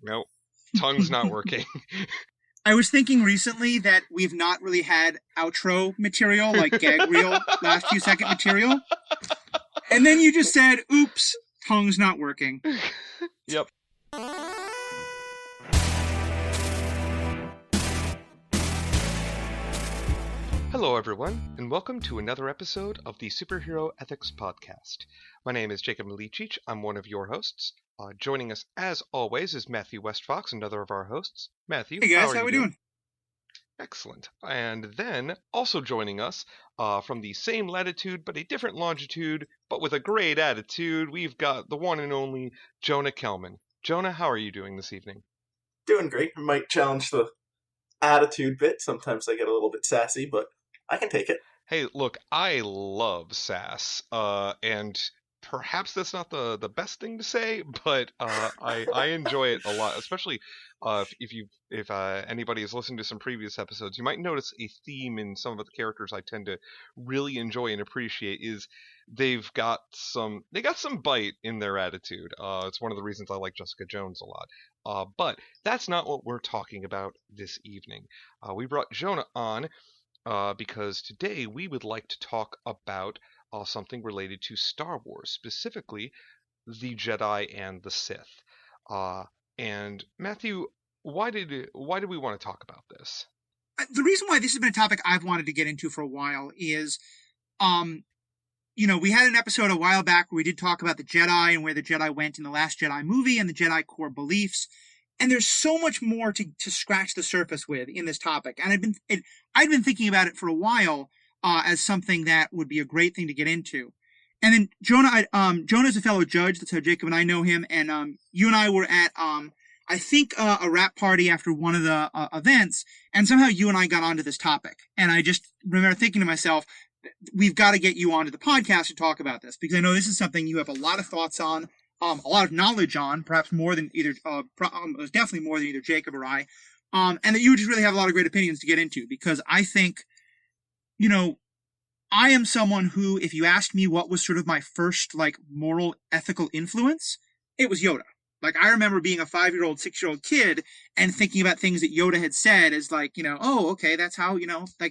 Nope. Tongue's not working. I was thinking recently that we've not really had outro material, like gag reel, last few second material. And then you just said, oops, tongue's not working. Yep. Hello, everyone, and welcome to another episode of the Superhero Ethics Podcast. My name is Jacob Milicic. I'm one of your hosts. Joining us, as always, is Matthew Westfox, another of our hosts. Matthew, hey guys, how we doing? Excellent. And then, also joining us, from the same latitude but a different longitude, but with a great attitude, we've got the one and only Jonah Kelman. Jonah, how are you doing this evening? Doing great. I might challenge the attitude bit. Sometimes I get a little bit sassy, but I can take it. Hey, look, I love sass, and perhaps that's not the best thing to say, but I enjoy it a lot, especially if anybody has listened to some previous episodes, you might notice a theme in some of the characters I tend to really enjoy and appreciate is they got some bite in their attitude. It's one of the reasons I like Jessica Jones a lot. But that's not what we're talking about this evening. We brought Jonah on because today we would like to talk about something related to Star Wars, specifically the Jedi and the Sith. And Matthew, why did we want to talk about this? The reason why this has been a topic I've wanted to get into for a while is, we had an episode a while back where we did talk about the Jedi and where the Jedi went in the Last Jedi movie and the Jedi core beliefs. And there's so much more to scratch the surface with in this topic. And I'd been thinking about it for a while as something that would be a great thing to get into. And then Jonah's a fellow judge. That's how Jacob and I know him. And you and I were at, I think, a rap party after one of the events. And somehow you and I got onto this topic. And I just remember thinking to myself, we've got to get you onto the podcast to talk about this. Because I know this is something you have a lot of thoughts on. A lot of knowledge on, perhaps more than either, definitely more than either Jacob or I, and that you just really have a lot of great opinions to get into, because I think, I am someone who, if you asked me what was sort of my first, moral, ethical influence, it was Yoda. I remember being a 5-year-old, 6-year-old kid and thinking about things that Yoda had said as oh, okay, that's how,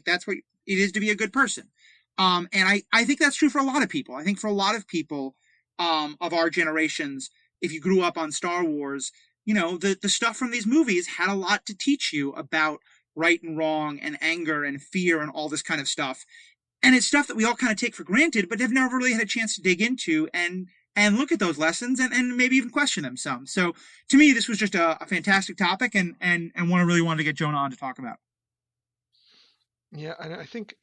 that's what it is to be a good person. And I think that's true for a lot of people. I think for a lot of people, of our generations, if you grew up on Star Wars, the stuff from these movies had a lot to teach you about right and wrong and anger and fear and all this kind of stuff. And it's stuff that we all kind of take for granted, but have never really had a chance to dig into and look at those lessons and maybe even question them some. So to me, this was just a fantastic topic and one I really wanted to get Jonah on to talk about. Yeah, and I think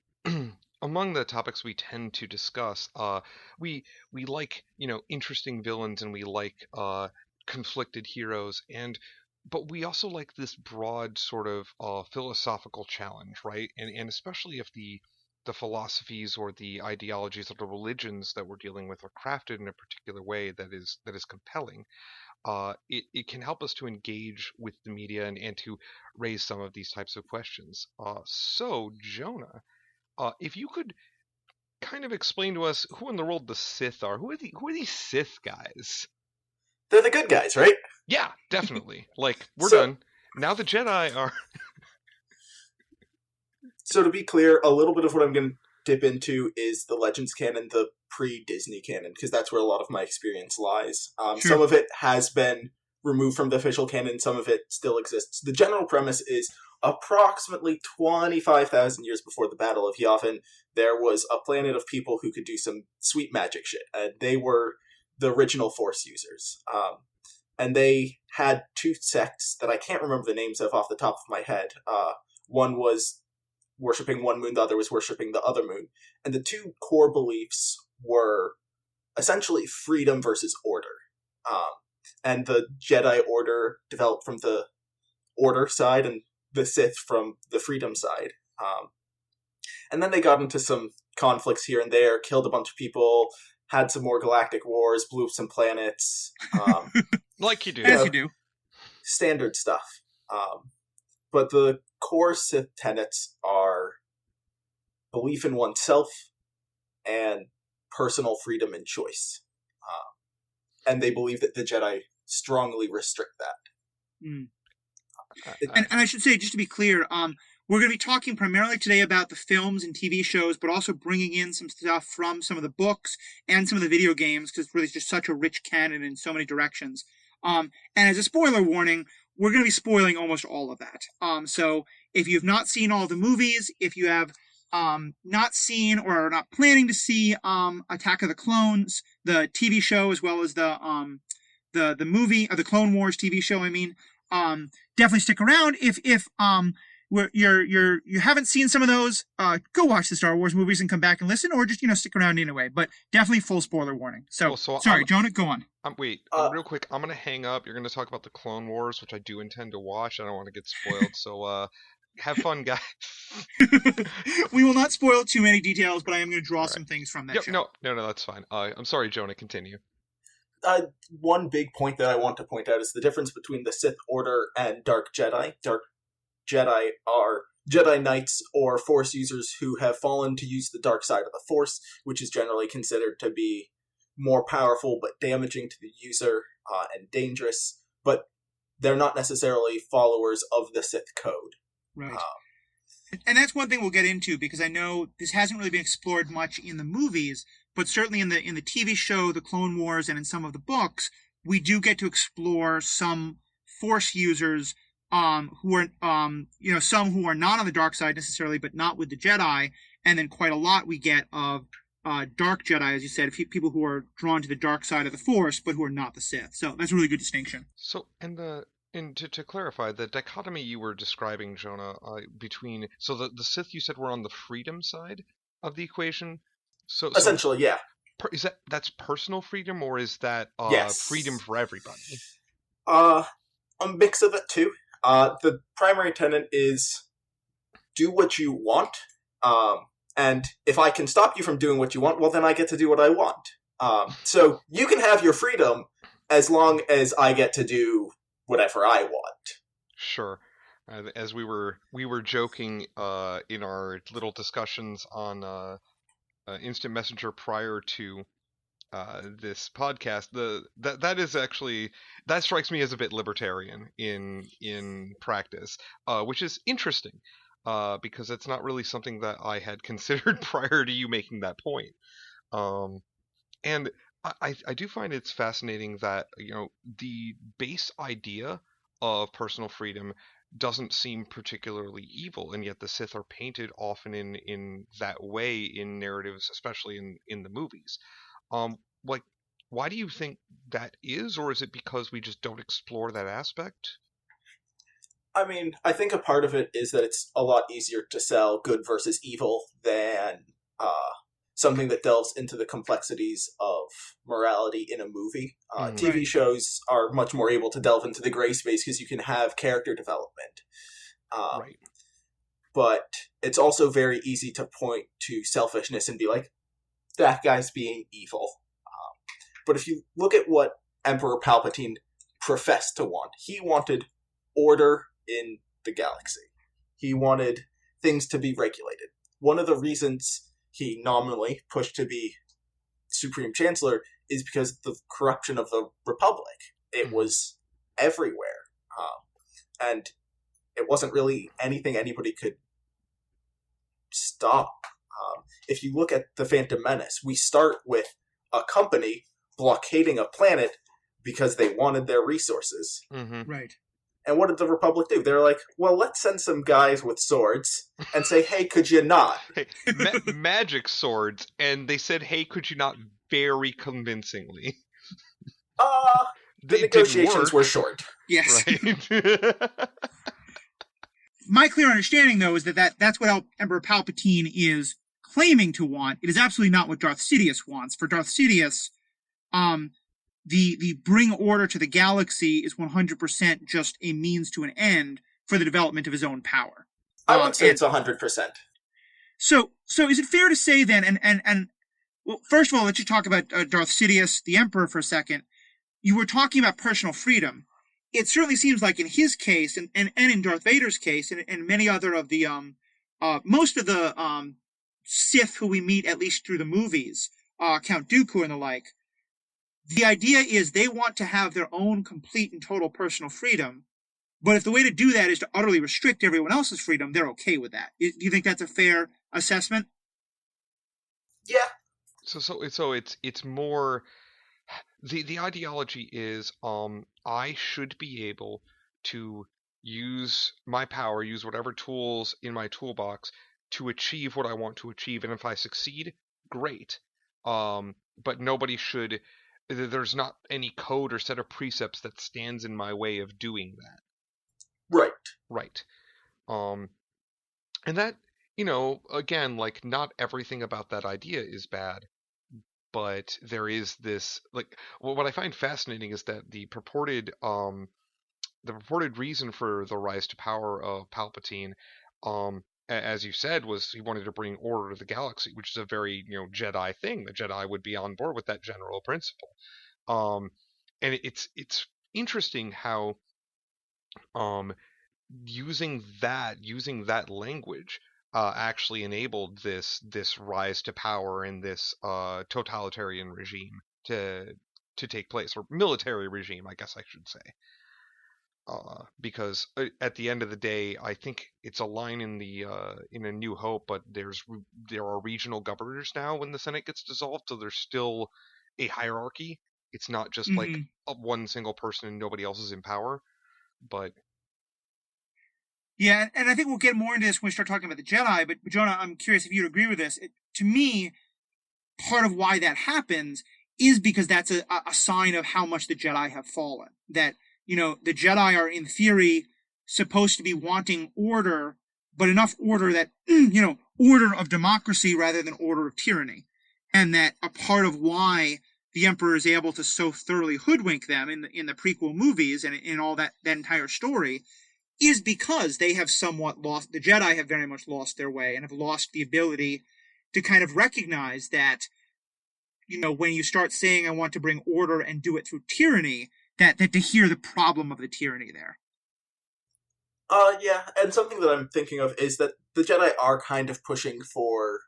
among the topics we tend to discuss, we like, interesting villains and we like conflicted heroes, but we also like this broad sort of philosophical challenge, right? And especially if the philosophies or the ideologies or the religions that we're dealing with are crafted in a particular way that is compelling, it can help us to engage with the media and to raise some of these types of questions. So, Jonah, if you could kind of explain to us who in the world the Sith are. Who are these Sith guys? They're the good guys, right? Yeah, definitely. We're done. Now the Jedi are... So to be clear, a little bit of what I'm going to dip into is the Legends canon, the pre-Disney canon, because that's where a lot of my experience lies. Sure. Some of it has been removed from the official canon, some of it still exists. The general premise is approximately 25,000 years before the Battle of Yavin, there was a planet of people who could do some sweet magic shit. They were the original Force users. And they had two sects that I can't remember the names of off the top of my head. One was worshipping one moon, the other was worshipping the other moon. And the two core beliefs were essentially freedom versus order. And the Jedi Order developed from the Order side, and the Sith from the freedom side. And then they got into some conflicts here and there, killed a bunch of people, had some more galactic wars, blew up some planets. Like you do. As you do. Standard stuff. But the core Sith tenets are belief in oneself and personal freedom and choice. And they believe that the Jedi strongly restrict that. Mm. I- And I should say, just to be clear, we're going to be talking primarily today about the films and TV shows, but also bringing in some stuff from some of the books and some of the video games, because it's really just such a rich canon in so many directions. And as a spoiler warning, we're going to be spoiling almost all of that. So if you've not seen all the movies, if you have not seen or are not planning to see Attack of the Clones, the TV show, as well as the movie, the Clone Wars TV show, I mean, definitely stick around. If you haven't seen some of those, go watch the Star Wars movies and come back and listen, or just stick around anyway. But definitely full spoiler warning. So, sorry, Jonah, go on. Wait, real quick, I'm gonna hang up. You're gonna talk about the Clone Wars, which I do intend to watch. I don't want to get spoiled, so have fun, guys. We will not spoil too many details, but I am going to draw some things from that show. No, that's fine. I'm sorry, Jonah. Continue. One big point that I want to point out is the difference between the Sith Order and Dark Jedi. Dark Jedi are Jedi Knights or Force users who have fallen to use the dark side of the Force, which is generally considered to be more powerful but damaging to the user and dangerous, but they're not necessarily followers of the Sith code. Right. And that's one thing we'll get into, because I know this hasn't really been explored much in the movies, but certainly in the TV show, The Clone Wars, and in some of the books, we do get to explore some Force users who are, some who are not on the dark side necessarily, but not with the Jedi, and then quite a lot we get of dark Jedi, as you said, people who are drawn to the dark side of the Force, but who are not the Sith. So that's a really good distinction. So, and to clarify, the dichotomy you were describing, Jonah, between the Sith you said were on the freedom side of the equation. So essentially, yeah. Is that's personal freedom, or is that yes. freedom for everybody? A mix of it too. The primary tenet is do what you want, and if I can stop you from doing what you want, well, then I get to do what I want. So you can have your freedom as long as I get to do whatever I want. Sure. As we were joking in our little discussions on Instant Messenger prior to this podcast, that strikes me as a bit libertarian in practice, which is interesting because it's not really something that I had considered prior to you making that point. And I do find it's fascinating that the base idea of personal freedom doesn't seem particularly evil, and yet the Sith are painted often in that way in narratives, especially in the movies. Why do you think that is, or is it because we just don't explore that aspect? I mean, I think a part of it is that it's a lot easier to sell good versus evil than something that delves into the complexities of morality in a movie. TV shows are much more able to delve into the gray space because you can have character development. Right. But it's also very easy to point to selfishness and be like, that guy's being evil. But if you look at what Emperor Palpatine professed to want, he wanted order in the galaxy. He wanted things to be regulated. One of the reasons he nominally pushed to be Supreme Chancellor is because of the corruption of the Republic. It was everywhere. And it wasn't really anything anybody could stop. If you look at The Phantom Menace, we start with a company blockading a planet because they wanted their resources. Mm-hmm. Right. And what did the Republic do? They're like, well, let's send some guys with swords and say, hey, could you not? Hey, magic swords. And they said, hey, could you not, very convincingly. The negotiations were short. Yes. Right. My clear understanding, though, is that's what Emperor Palpatine is claiming to want. It is absolutely not what Darth Sidious wants. For Darth Sidious, the bring order to the galaxy is 100% just a means to an end for the development of his own power. I would say it's 100%. So is it fair to say then, well, first of all, let's just talk about Darth Sidious, the Emperor, for a second. You were talking about personal freedom. It certainly seems like in his case, and in Darth Vader's case, and many other of the, most of the Sith who we meet, at least through the movies, Count Dooku and the like, the idea is they want to have their own complete and total personal freedom, But if the way to do that is to utterly restrict everyone else's freedom, they're okay with that. Do you think that's a fair assessment? Yeah. So it's more the ideology is I should be able to use my power, use whatever tools in my toolbox to achieve what I want to achieve, and if I succeed, great. But nobody should. There's not any code or set of precepts that stands in my way of doing that. Right. Right. And that, again, like, not everything about that idea is bad, but there is this, like, what I find fascinating is that the purported reason for the rise to power of Palpatine, as you said, was he wanted to bring order to the galaxy, which is a very, Jedi thing. The Jedi would be on board with that general principle. And it's interesting how using that language actually enabled this rise to power in this totalitarian regime to take place, or military regime, I guess I should say. Because at the end of the day, I think it's a line in the in A New Hope, but there are regional governors now when the Senate gets dissolved, so there's still a hierarchy. It's not just like one single person and nobody else is in power. But yeah, and I think we'll get more into this when we start talking about the Jedi. But Jonah, I'm curious if you'd agree with this. To me, part of why that happens is because that's a sign of how much the Jedi have fallen. That, the Jedi are in theory supposed to be wanting order, but enough order that, order of democracy rather than order of tyranny. And that a part of why the Emperor is able to so thoroughly hoodwink them in the prequel movies and in all that entire story is because they have somewhat lost, the Jedi have very much lost their way and have lost the ability to kind of recognize that, when you start saying, I want to bring order and do it through tyranny, that to hear the problem of the tyranny there. Yeah, and something that I'm thinking of is that the Jedi are kind of pushing for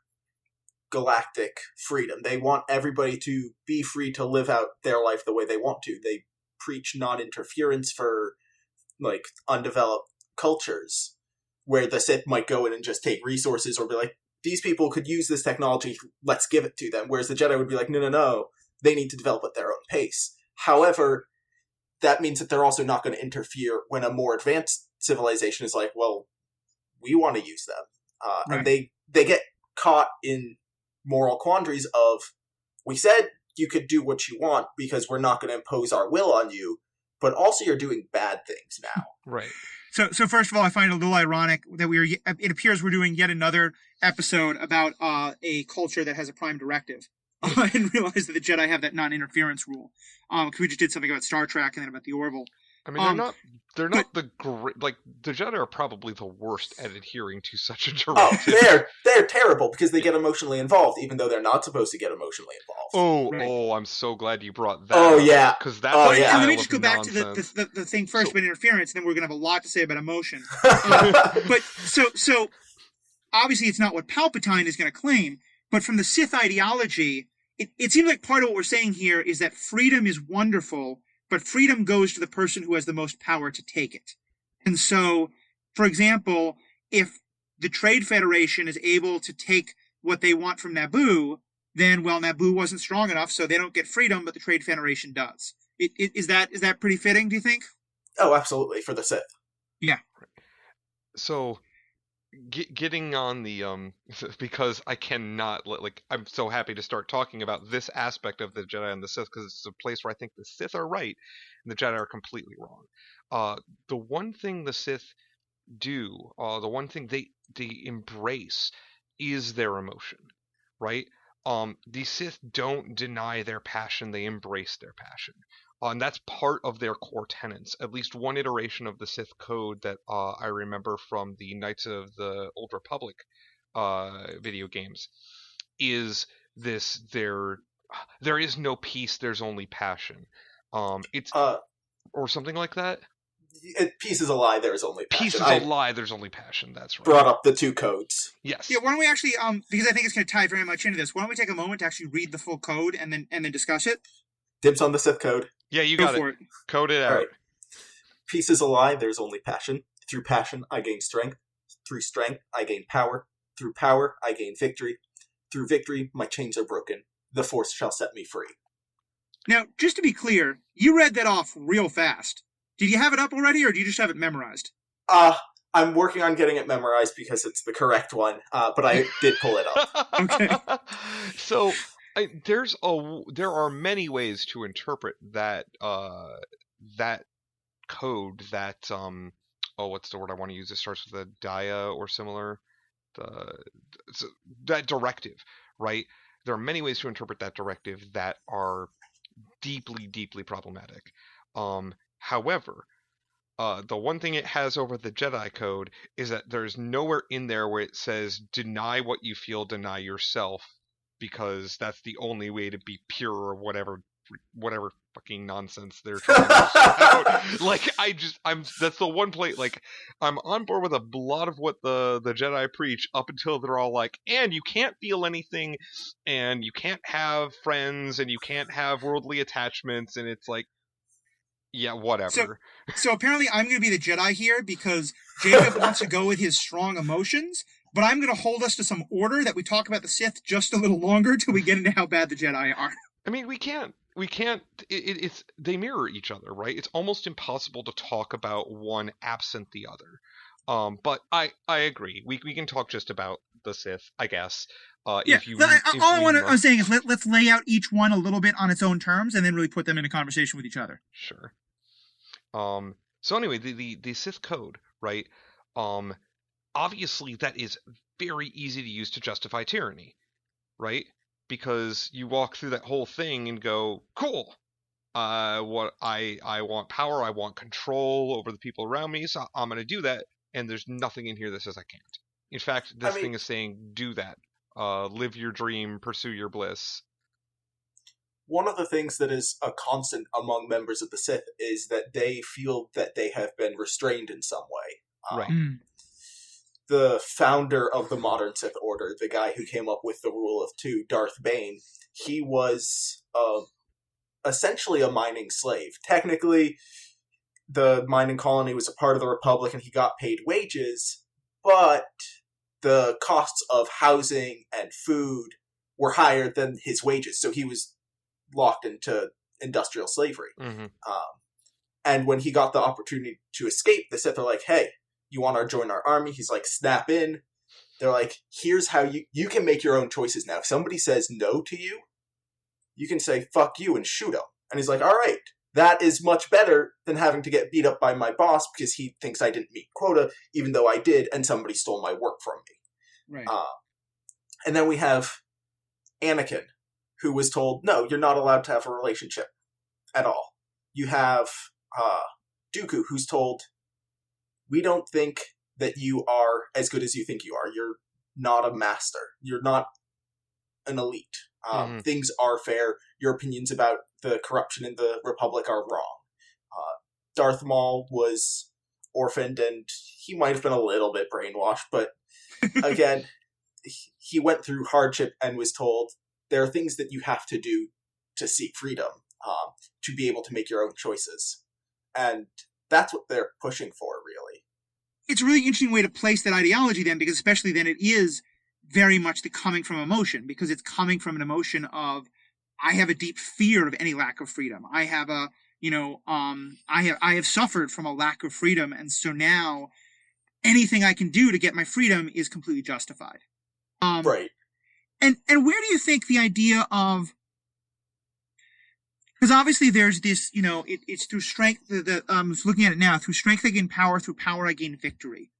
galactic freedom. They want everybody to be free to live out their life the way they want to. They preach non-interference for, like, undeveloped cultures, where the Sith might go in and just take resources or be like, these people could use this technology, let's give it to them. Whereas the Jedi would be like, no, they need to develop at their own pace. However, that means that they're also not going to interfere when a more advanced civilization is like, well, we want to use them. Right. And they get caught in moral quandaries of, we said you could do what you want because we're not going to impose our will on you, but also you're doing bad things now. Right. So first of all, I find it a little ironic that it appears we're doing yet another episode about a culture that has a prime directive. And realize that the Jedi have that non-interference rule. Because we just did something about Star Trek and then about the Orville. I mean, they're not the great, like, the Jedi are probably the worst at adhering to such a directive. Oh, they're terrible because they get emotionally involved, even though they're not supposed to get emotionally involved. I'm so glad you brought that. Oh, up, yeah. Because that. Oh, yeah. And let me just go back nonsense. to the thing first about interference, and then we're going to have a lot to say about emotion. But so obviously it's not what Palpatine is going to claim, but from the Sith ideology, it seems like part of what we're saying here is that freedom is wonderful, but freedom goes to the person who has the most power to take it. And so, for example, if the Trade Federation is able to take what they want from Naboo, then, well, Naboo wasn't strong enough, so they don't get freedom, but the Trade Federation does. Is that pretty fitting, do you think? Oh, absolutely, for the Sith. Yeah. So, getting on the because I cannot, like, I'm so happy to start talking about this aspect of the Jedi and the Sith, because it's a place where I think the Sith are right and the Jedi are completely wrong. The one thing the Sith do, the one thing they embrace is their emotion, right? The Sith don't deny their passion, they embrace their passion. And that's part of their core tenets. At least one iteration of the Sith code that I remember from the Knights of the Old Republic video games is this: there is no peace, there's only passion. It's or something like that. Peace is a lie, there is only passion. Peace is a lie, there's only passion. That's right. Brought up the two codes. Yes. Yeah, why don't we actually, because I think it's going to tie very much into this, why don't we take a moment to actually read the full code and then discuss it? Dibs on the Sith code. Yeah, you Go got for it. Code it out. All right. Peace is a lie, there's only passion. Through passion, I gain strength. Through strength, I gain power. Through power, I gain victory. Through victory, my chains are broken. The Force shall set me free. Now, just to be clear, you read that off real fast. Did you have it up already, or do you just have it memorized? I'm working on getting it memorized because it's the correct one, but I did pull it up. Okay. So there are many ways to interpret that that code, that what's the word I want to use? It starts with a dia or similar. That directive, right? There are many ways to interpret that directive that are deeply, deeply problematic. However, the one thing it has over the Jedi Code is that there's nowhere in there where it says deny what you feel, deny yourself, because that's the only way to be pure or whatever fucking nonsense they're trying to shout. Like, that's the one place, like, I'm on board with a lot of what the Jedi preach up until they're all like, and you can't feel anything, and you can't have friends, and you can't have worldly attachments, and it's like, yeah, whatever. So apparently I'm going to be the Jedi here because Jacob wants to go with his strong emotions, but I'm going to hold us to some order that we talk about the Sith just a little longer till we get into how bad the Jedi are. I mean, we can't, it's, they mirror each other, right? It's almost impossible to talk about one absent the other. But I agree. We can talk just about the Sith, I guess. All I'm saying is let's lay out each one a little bit on its own terms and then really put them in a conversation with each other. Sure. So anyway, the Sith code, right? Obviously that is very easy to use to justify tyranny, right? Because you walk through that whole thing and go, cool. What I want power, I want control over the people around me, so I'm going to do that. And there's nothing in here that says I can't. In fact, this thing is saying, do that. Live your dream, pursue your bliss. One of the things that is a constant among members of the Sith is that they feel that they have been restrained in some way. Right. The founder of the modern Sith Order, the guy who came up with the Rule of Two, Darth Bane, he was essentially a mining slave. Technically, the mining colony was a part of the Republic and he got paid wages, but the costs of housing and food were higher than his wages, so he was locked into industrial slavery. Mm-hmm. And when he got the opportunity to escape, the Sith are like, hey, you want to join our army? He's like, snap in. They're like, here's how you can make your own choices now. If somebody says no to you, you can say, fuck you, and shoot him. And he's like, all right, that is much better than having to get beat up by my boss because he thinks I didn't meet quota, even though I did, and somebody stole my work from me. Right. And then we have Anakin, who was told, no, you're not allowed to have a relationship at all. You have Dooku, who's told, we don't think that you are as good as you think you are. You're not a master. You're not an elite. Things are fair. Your opinions about the corruption in the Republic are wrong. Darth Maul was orphaned, and he might have been a little bit brainwashed, but again, he went through hardship and was told, there are things that you have to do to seek freedom, to be able to make your own choices. And that's what they're pushing for, really. It's a really interesting way to place that ideology then, because especially then it is very much the coming from emotion, because it's coming from an emotion of, I have a deep fear of any lack of freedom. I have I have suffered from a lack of freedom, and so now anything I can do to get my freedom is completely justified. Right. And where do you think the idea of, because obviously there's this, it's through strength, I was looking at it now, through strength I gain power, through power I gain victory.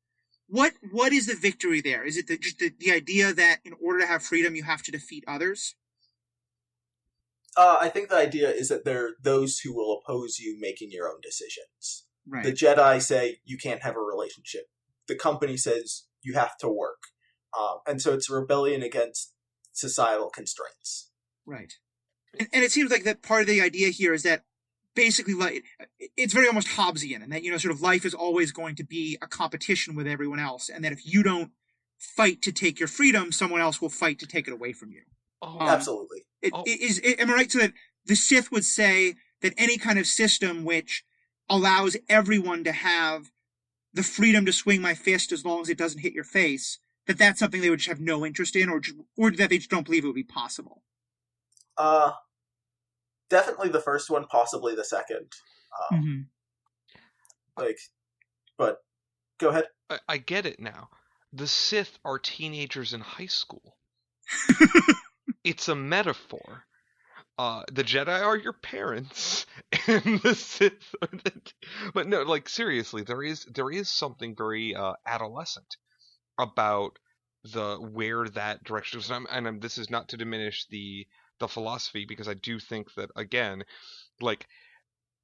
What is the victory there? Is it just the idea that in order to have freedom you have to defeat others? I think the idea is that there are those who will oppose you making your own decisions. Right. The Jedi say you can't have a relationship. The company says you have to work. And so it's a rebellion against societal constraints. Right. And it seems like that part of the idea here is that basically it's very almost Hobbesian, and that, sort of life is always going to be a competition with everyone else, and that if you don't fight to take your freedom, someone else will fight to take it away from you. Oh, absolutely. Am I right? So that the Sith would say that any kind of system which allows everyone to have the freedom to swing my fist as long as it doesn't hit your face, that's something they would just have no interest in, or that they just don't believe it would be possible? Definitely the first one, possibly the second. But go ahead. I get it now. The Sith are teenagers in high school. It's a metaphor. The Jedi are your parents, and the Sith are But no, like, seriously, there is something very adolescent about where that direction is. And this is not to diminish the philosophy, because I do think that, again, like,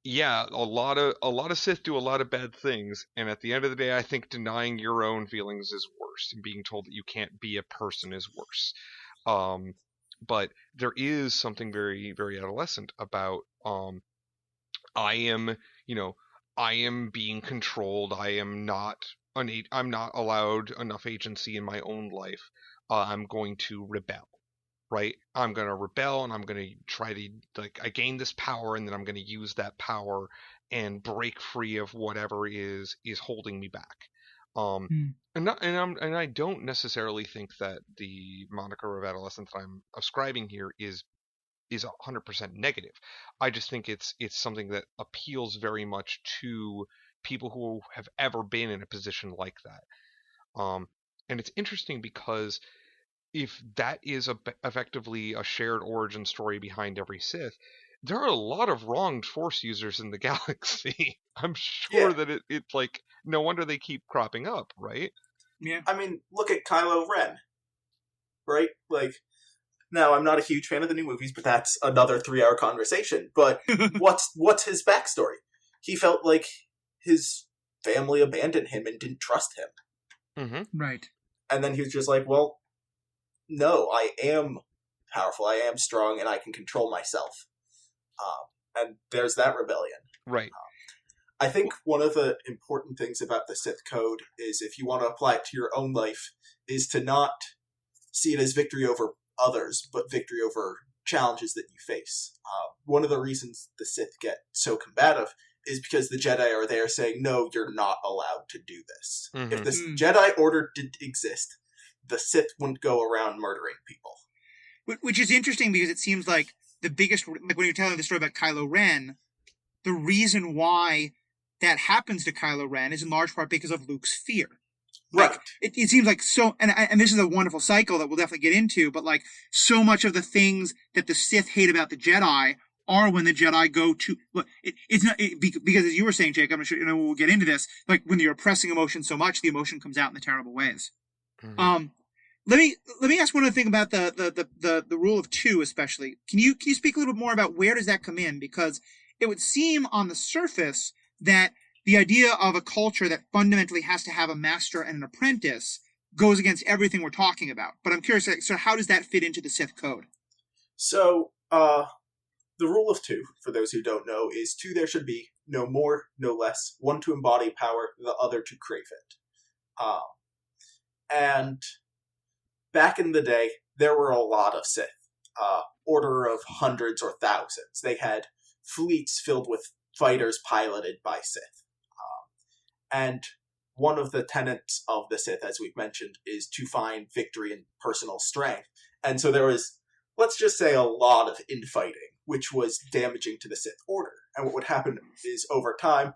yeah, a lot of Sith do a lot of bad things, and at the end of the day, I think denying your own feelings is worse, and being told that you can't be a person is worse. But there is something very, very adolescent about I am being controlled. I'm not allowed enough agency in my own life. I'm going to rebel. Right? I'm going to rebel, and I'm going to try to, like, I gain this power, and then I'm going to use that power and break free of whatever is holding me back. And I don't necessarily think that the moniker of adolescence that I'm ascribing here is 100% negative. I just think it's something that appeals very much to people who have ever been in a position like that. And it's interesting because if that is effectively a shared origin story behind every Sith, there are a lot of wronged Force users in the galaxy. I'm sure that it's like, no wonder they keep cropping up, right? Yeah. I mean, look at Kylo Ren, right? Like, now, I'm not a huge fan of the new movies, but that's another 3-hour conversation. But what's his backstory? He felt like his family abandoned him and didn't trust him. Mm-hmm. Right. And then he was just like, well, no, I am powerful, I am strong, and I can control myself. And there's that rebellion. Right. I think one of the important things about the Sith Code is, if you want to apply it to your own life, is to not see it as victory over others, but victory over challenges that you face. One of the reasons the Sith get so combative is because the Jedi are there saying, no, you're not allowed to do this. Mm-hmm. If this Jedi Order didn't exist, the Sith wouldn't go around murdering people. Which is interesting, because it seems like the biggest, like when you're telling the story about Kylo Ren, the reason why that happens to Kylo Ren is in large part because of Luke's fear. Like, Right. It seems like so, and this is a wonderful cycle that we'll definitely get into, but like, so much of the things that the Sith hate about the Jedi are when the Jedi go to, look, it's not, because as you were saying, Jake, I'm sure, we'll get into this, like, when you're oppressing emotion so much, the emotion comes out in the terrible ways. Mm-hmm. Let me ask one other thing about the rule of two, especially. Can you speak a little bit more about where does that come in? Because it would seem on the surface that the idea of a culture that fundamentally has to have a master and an apprentice goes against everything we're talking about. But I'm curious, so how does that fit into the Sith Code? So, the rule of two, for those who don't know, is two there should be, no more, no less, one to embody power, the other to crave it. And back in the day, there were a lot of Sith, order of hundreds or thousands. They had fleets filled with fighters piloted by Sith. And one of the tenets of the Sith, as we've mentioned, is to find victory in personal strength. And so there was, let's just say, a lot of infighting, which was damaging to the Sith Order. And what would happen is, over time,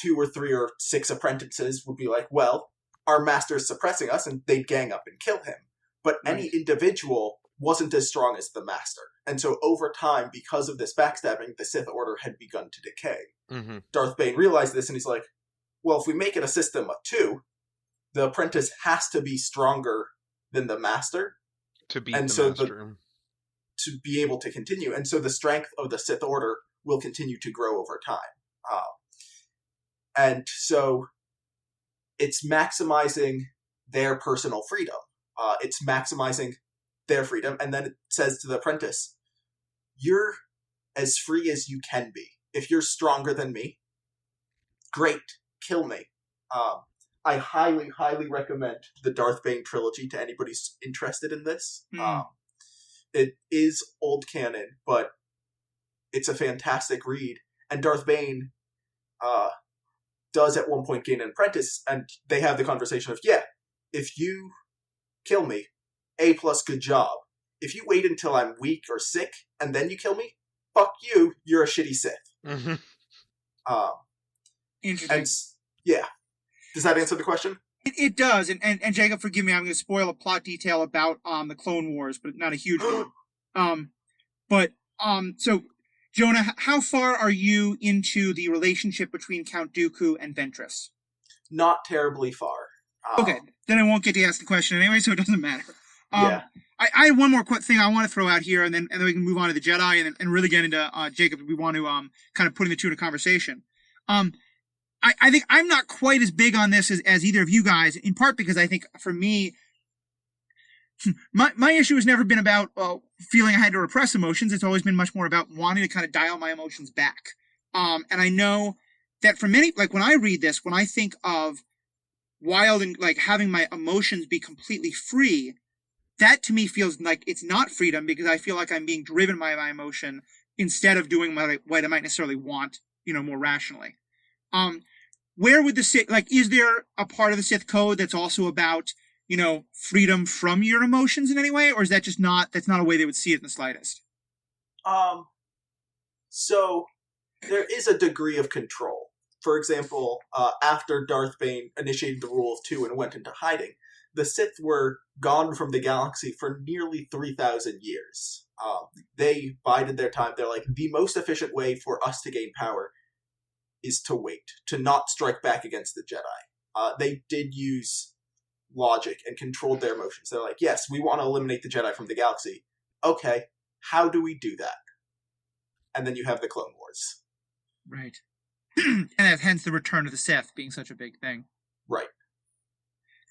2 or 3 or 6 apprentices would be like, well, our master's suppressing us, and they'd gang up and kill him. But any individual wasn't as strong as the master. And so over time, because of this backstabbing, the Sith Order had begun to decay. Mm-hmm. Darth Bane realized this, and he's like, well, if we make it a system of 2, the apprentice has to be stronger than the master To beat and the so master. to be able to continue. And so the strength of the Sith Order will continue to grow over time. And so it's maximizing their personal freedom. It's maximizing their freedom. And then it says to the apprentice, you're as free as you can be. If you're stronger than me, great, kill me. I highly, highly recommend the Darth Bane trilogy to anybody who's interested in this. It is old canon, but it's a fantastic read. And Darth Bane, does at one point gain an apprentice, and they have the conversation of, yeah, if you kill me, A+, good job. If you wait until I'm weak or sick and then you kill me, fuck you, you're a shitty Sith. Mm-hmm. Interesting. And yeah. Does that answer the question? It does, and Jacob, forgive me, I'm going to spoil a plot detail about the Clone Wars, but not a huge one. So, Jonah, how far are you into the relationship between Count Dooku and Ventress? Not terribly far. Okay, then I won't get to ask the question anyway, so it doesn't matter. Yeah. I have one more quick thing I want to throw out here, and then we can move on to the Jedi and really get into Jacob if we want to kind of putting the two in a conversation. I think I'm not quite as big on this as either of you guys, in part because I think for me, my issue has never been about feeling I had to repress emotions. It's always been much more about wanting to kind of dial my emotions back. And I know that for many, like when I read this, when I think of wild and like having my emotions be completely free, that to me feels like it's not freedom because I feel like I'm being driven by my emotion instead of doing what I might necessarily want, more rationally. Where would the Sith, is there a part of the Sith code that's also about, freedom from your emotions in any way? Or is that that's not a way they would see it in the slightest? So there is a degree of control. For example, after Darth Bane initiated the rule of two and went into hiding, the Sith were gone from the galaxy for nearly 3,000 years. They bided their time. They're like, the most efficient way for us to gain power is to wait, to not strike back against the Jedi. They did use logic and controlled their emotions. They're like, yes, we want to eliminate the Jedi from the galaxy. Okay, how do we do that? And then you have the Clone Wars. Right. And hence the return of the Sith being such a big thing. Right.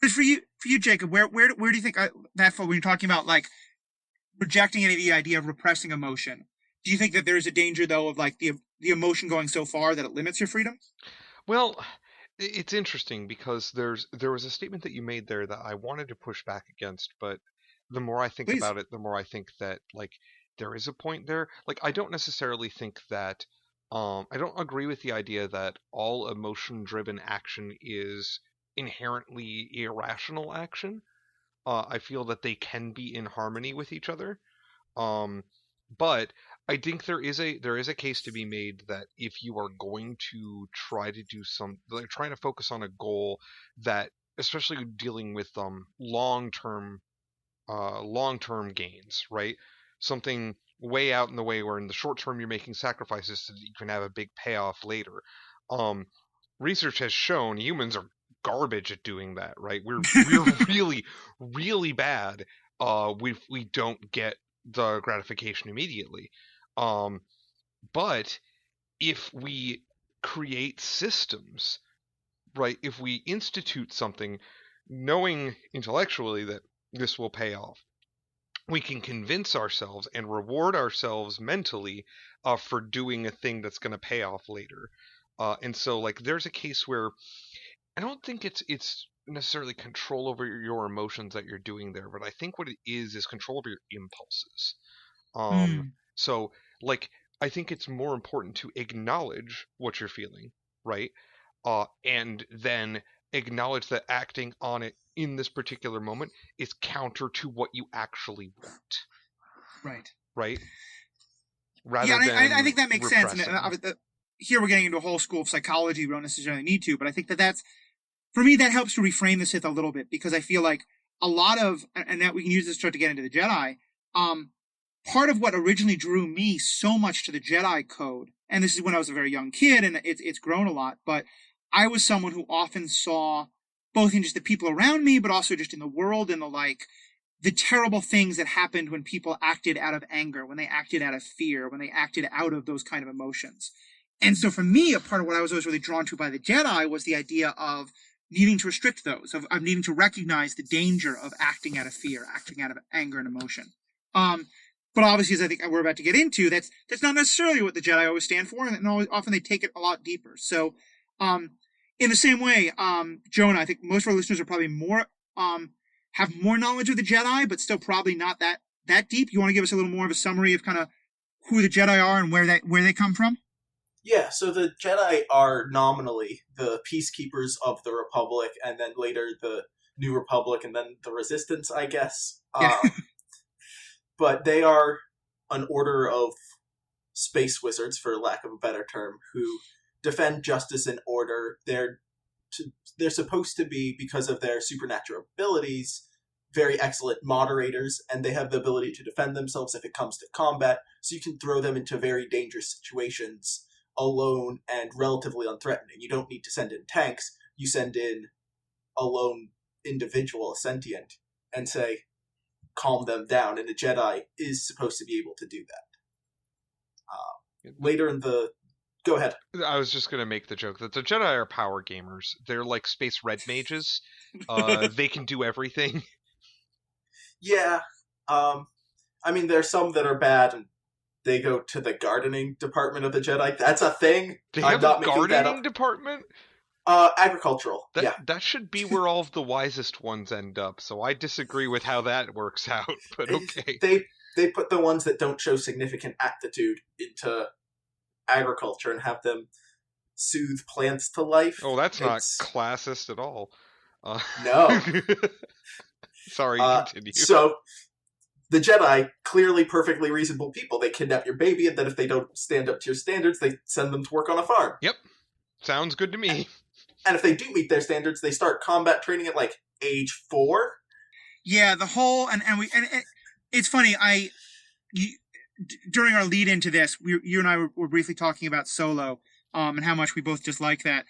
Because for you, Jacob, where do you think that for when you're talking about rejecting any of the idea of repressing emotion? Do you think that there's a danger though of the emotion going so far that it limits your freedom? Well, it's interesting because there was a statement that you made there that I wanted to push back against, but the more I think about it, the more I think that there is a point there. I don't necessarily think that I don't agree with the idea that all emotion-driven action is inherently irrational action. I feel that they can be in harmony with each other. But I think there is a case to be made that if you are going to try to do trying to focus on a goal that, especially dealing with long-term gains, right? Something way out in the way where in the short term you're making sacrifices so that you can have a big payoff later. Research has shown humans are garbage at doing that, right? We're really, really bad. We don't get the gratification immediately. But if we create systems, right? If we institute something, knowing intellectually that this will pay off, we can convince ourselves and reward ourselves mentally for doing a thing that's going to pay off later. And so, there's a case where I don't think it's necessarily control over your emotions that you're doing there, but I think what it is control over your impulses. So, I think it's more important to acknowledge what you're feeling, right? And then acknowledge that acting on it in this particular moment is counter to what you actually want. Right. Right? I think that makes sense. And, here we're getting into a whole school of psychology we don't necessarily need to, but I think that's, for me, that helps to reframe the Sith a little bit, because I feel like a lot of, and that we can use this to start to get into the Jedi, part of what originally drew me so much to the Jedi code, and this is when I was a very young kid, and it's grown a lot, but I was someone who often saw, both in just the people around me, but also just in the world and the terrible things that happened when people acted out of anger, when they acted out of fear, when they acted out of those kind of emotions. And so for me, a part of what I was always really drawn to by the Jedi was the idea of needing to restrict those, of needing to recognize the danger of acting out of fear, acting out of anger and emotion. But obviously, as I think we're about to get into, that's not necessarily what the Jedi always stand for, and often they take it a lot deeper. So, in the same way, Jonah, I think most of our listeners are probably more have more knowledge of the Jedi, but still probably not that deep. You want to give us a little more of a summary of kind of who the Jedi are and where they come from? Yeah, so the Jedi are nominally the peacekeepers of the Republic, and then later the New Republic, and then the Resistance, I guess. Yeah. But they are an order of space wizards, for lack of a better term, who defend justice and order. They're supposed to be, because of their supernatural abilities, very excellent moderators, and they have the ability to defend themselves if it comes to combat, so you can throw them into very dangerous situations alone and relatively unthreatening. You don't need to send in tanks, you send in a lone individual, a sentient, and say, calm them down, and a Jedi is supposed to be able to do that. Later in the... Go ahead. I was just going to make the joke that the Jedi are power gamers. They're like space red mages. They can do everything. Yeah. I mean, there's some that are bad, and they go to the gardening department of the Jedi. That's a thing. They have a gardening department? Agricultural. Yeah. That should be where all of the wisest ones end up, so I disagree with how that works out, but okay. They put the ones that don't show significant aptitude into agriculture and have them soothe plants to life. Oh, that's not classist at all. No. Sorry, continue. So, the Jedi, clearly perfectly reasonable people. They kidnap your baby, and then if they don't stand up to your standards, they send them to work on a farm. Yep. Sounds good to me. And if they do meet their standards, they start combat training at, like, age 4. Yeah, the whole... And it's funny, during our lead into this, you and I were briefly talking about Solo, and how much we both dislike that.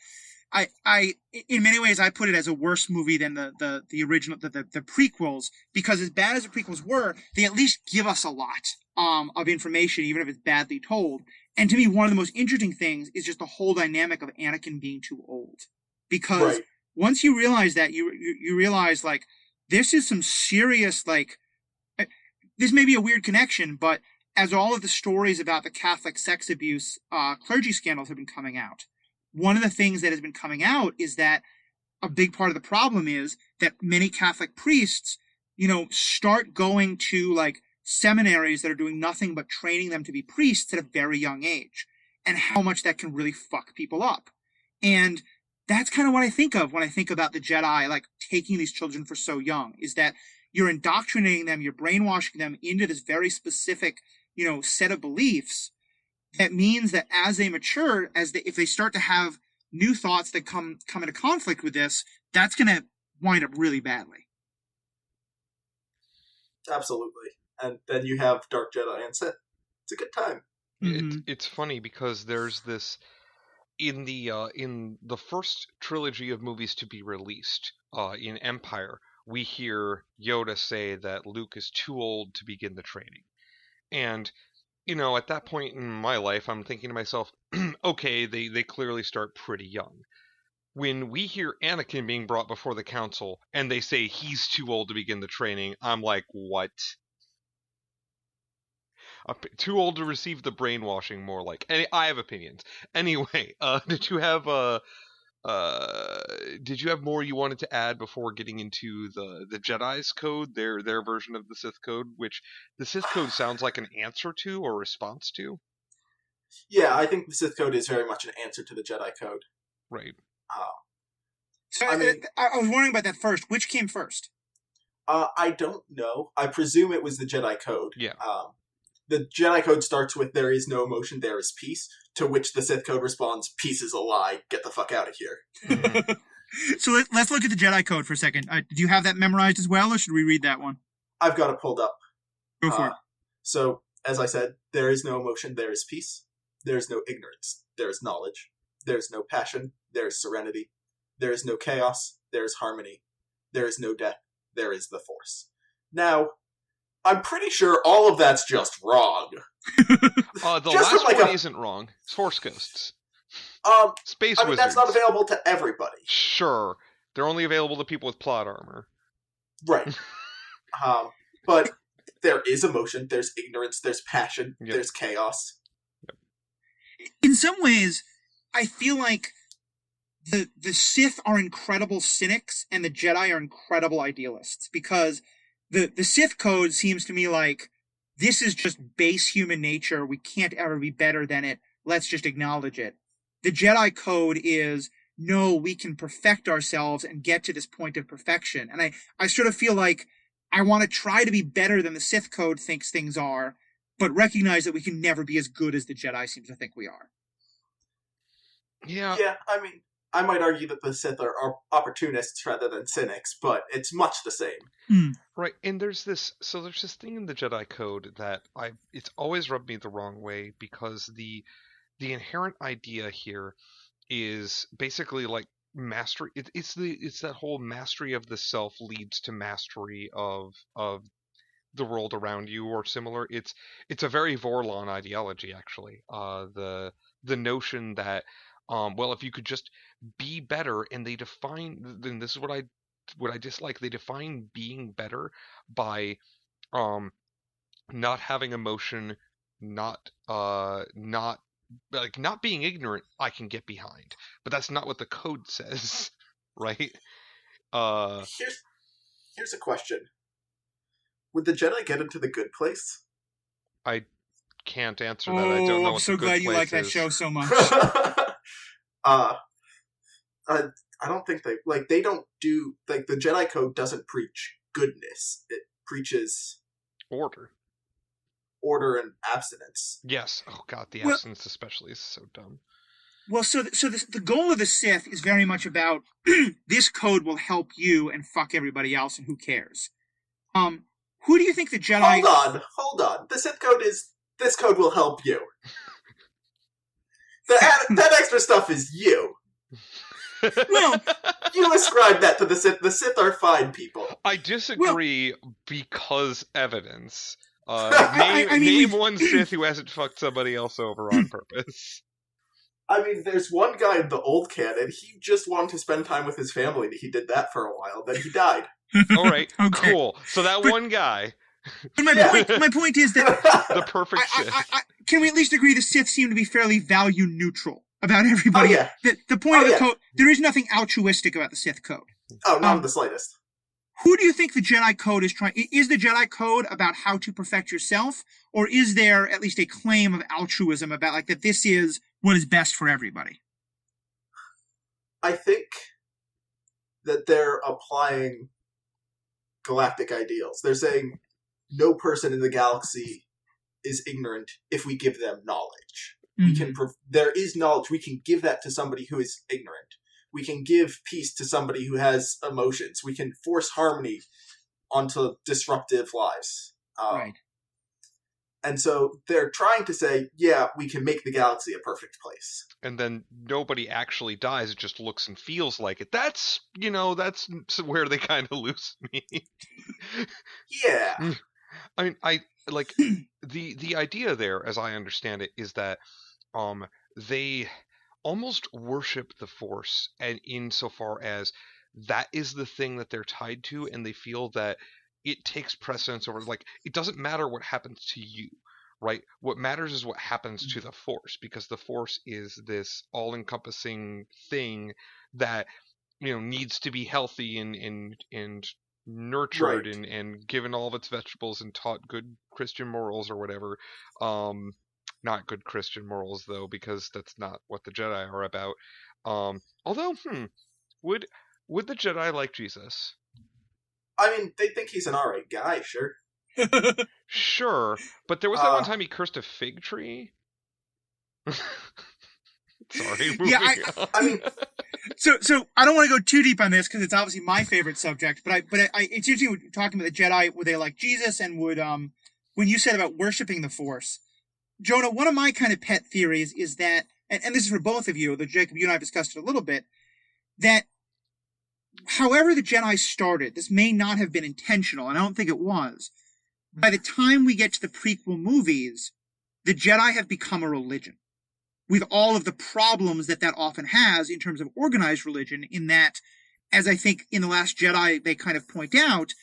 I in many ways, I put it as a worse movie than the original, the prequels, because as bad as the prequels were, they at least give us a lot of information, even if it's badly told. And to me, one of the most interesting things is just the whole dynamic of Anakin being too old, because once you realize that, you realize, like, this is some serious, like, this may be a weird connection, but as all of the stories about the Catholic sex abuse clergy scandals have been coming out, one of the things that has been coming out is that a big part of the problem is that many Catholic priests, start going to, like, seminaries that are doing nothing but training them to be priests at a very young age, and how much that can really fuck people up. And that's kind of what I think of when I think about the Jedi, like, taking these children for so young, is that you're indoctrinating them, you're brainwashing them into this very specific, set of beliefs. That means that as they mature, if they start to have new thoughts that come into conflict with this, that's going to wind up really badly. Absolutely. And then you have Dark Jedi and Sith. It's a good time. It's funny because there's this in the first trilogy of movies to be released in Empire. We hear Yoda say that Luke is too old to begin the training. And, at that point in my life, I'm thinking to myself, okay, they clearly start pretty young. When we hear Anakin being brought before the council, and they say he's too old to begin the training, I'm like, what? Too old to receive the brainwashing, more like. I have opinions. Anyway, did you have more you wanted to add before getting into the Jedi's code, their version of the Sith code, which the Sith code sounds like an answer to or response to? Yeah, I think the Sith code is very much an answer to the Jedi code. Right. So I was wondering about that first. Which came first? I don't know. I presume it was the Jedi code. Yeah. The Jedi code starts with "there is no emotion, there is peace," to which the Sith code responds, "Peace is a lie. Get the fuck out of here." Mm-hmm. So let's look at the Jedi code for a second. Do you have that memorized as well, or should we read that one? I've got it pulled up. Go for it. So, as I said, there is no emotion, there is peace. There is no ignorance, there is knowledge. There is no passion, there is serenity. There is no chaos, there is harmony. There is no death, there is the Force. Now, I'm pretty sure all of that's just wrong. The just last one isn't wrong. It's Force ghosts. Space wizards. That's not available to everybody. Sure. They're only available to people with plot armor. Right. But there is emotion, there's ignorance, there's passion, there's chaos. Yep. In some ways, I feel like the Sith are incredible cynics and the Jedi are incredible idealists, because the Sith code seems to me like this is just base human nature. We can't ever be better than it. let's just acknowledge it. The Jedi Code is, no, we can perfect ourselves and get to this point of perfection. And I sort of feel like I want to try to be better than the Sith Code thinks things are, but recognize that we can never be as good as the Jedi seems to think we are. Yeah. Yeah, I mean, I might argue that the Sith are opportunists rather than cynics, but it's much the same. Right, and there's this thing in the Jedi Code that it's always rubbed me the wrong way, because the inherent idea here is basically like mastery. It's that whole mastery of the self leads to mastery of the world around you, or similar. It's a very Vorlon ideology, actually. The notion that well, if you could just be better, and they define, then this is what I dislike. They define being better by not having emotion, not being ignorant. I can get behind, but that's not what the code says, right? Here's a question: would the Jedi get into the good place? I can't answer that. I don't know. I'm so glad you like that show so much. I don't think they don't do, like, the Jedi Code doesn't preach goodness. It preaches order and abstinence. Yes. Oh god, the abstinence especially is so dumb. Well, so the goal of the Sith is very much about this code will help you and fuck everybody else, and who cares? Who do you think the Jedi... Hold on. The Sith Code is, this code will help you. That extra stuff is you. Well, you ascribe that to the Sith. The Sith are fine people. I disagree because evidence. I mean, name one Sith who hasn't fucked somebody else over on purpose. I mean, there's one guy in the old canon. He just wanted to spend time with his family. He did that for a while. Then he died. All right, okay. Cool. So one guy. But my point is that the perfect Sith. Can we at least agree the Sith seem to be fairly value neutral about everybody? Oh, yeah. The point of the code, there is nothing altruistic about the Sith Code. Oh, not in the slightest. Who do you think the Jedi Code is trying... Is the Jedi Code about how to perfect yourself, or is there at least a claim of altruism about, like, that this is what is best for everybody? I think that they're applying galactic ideals. They're saying no person in the galaxy is ignorant if we give them knowledge. Mm-hmm. There is knowledge. We can give that to somebody who is ignorant. We can give peace to somebody who has emotions. We can force harmony onto disruptive lives. Right. And so they're trying to say, yeah, we can make the galaxy a perfect place. And then nobody actually dies. It just looks and feels like it. That's where they kind of lose me. Yeah. I mean, like the idea there, as I understand it, is that they almost worship the Force, and insofar as that is the thing that they're tied to, and they feel that it takes precedence over, like, it doesn't matter what happens to you, right? What matters is what happens to the Force, because the Force is this all-encompassing thing that, needs to be healthy and nurtured, right, and given all of its vegetables and taught good Christian morals or whatever. Not good Christian morals, though, because that's not what the Jedi are about. Although, would the Jedi like Jesus? I mean, they think he's an alright guy, sure. Sure, but there was that one time he cursed a fig tree. Sorry, moving on. I mean, so I don't want to go too deep on this because it's obviously my favorite subject. But it's interesting talking about the Jedi. Would they like Jesus, and would when you said about worshiping the Force, Jonah? One of my kind of pet theories is that, and this is for both of you, though Jacob, you and I have discussed it a little bit, that however the Jedi started, this may not have been intentional, and I don't think it was. By the time we get to the prequel movies, the Jedi have become a religion, with all of the problems that often has in terms of organized religion, in that, as I think in The Last Jedi they kind of point out,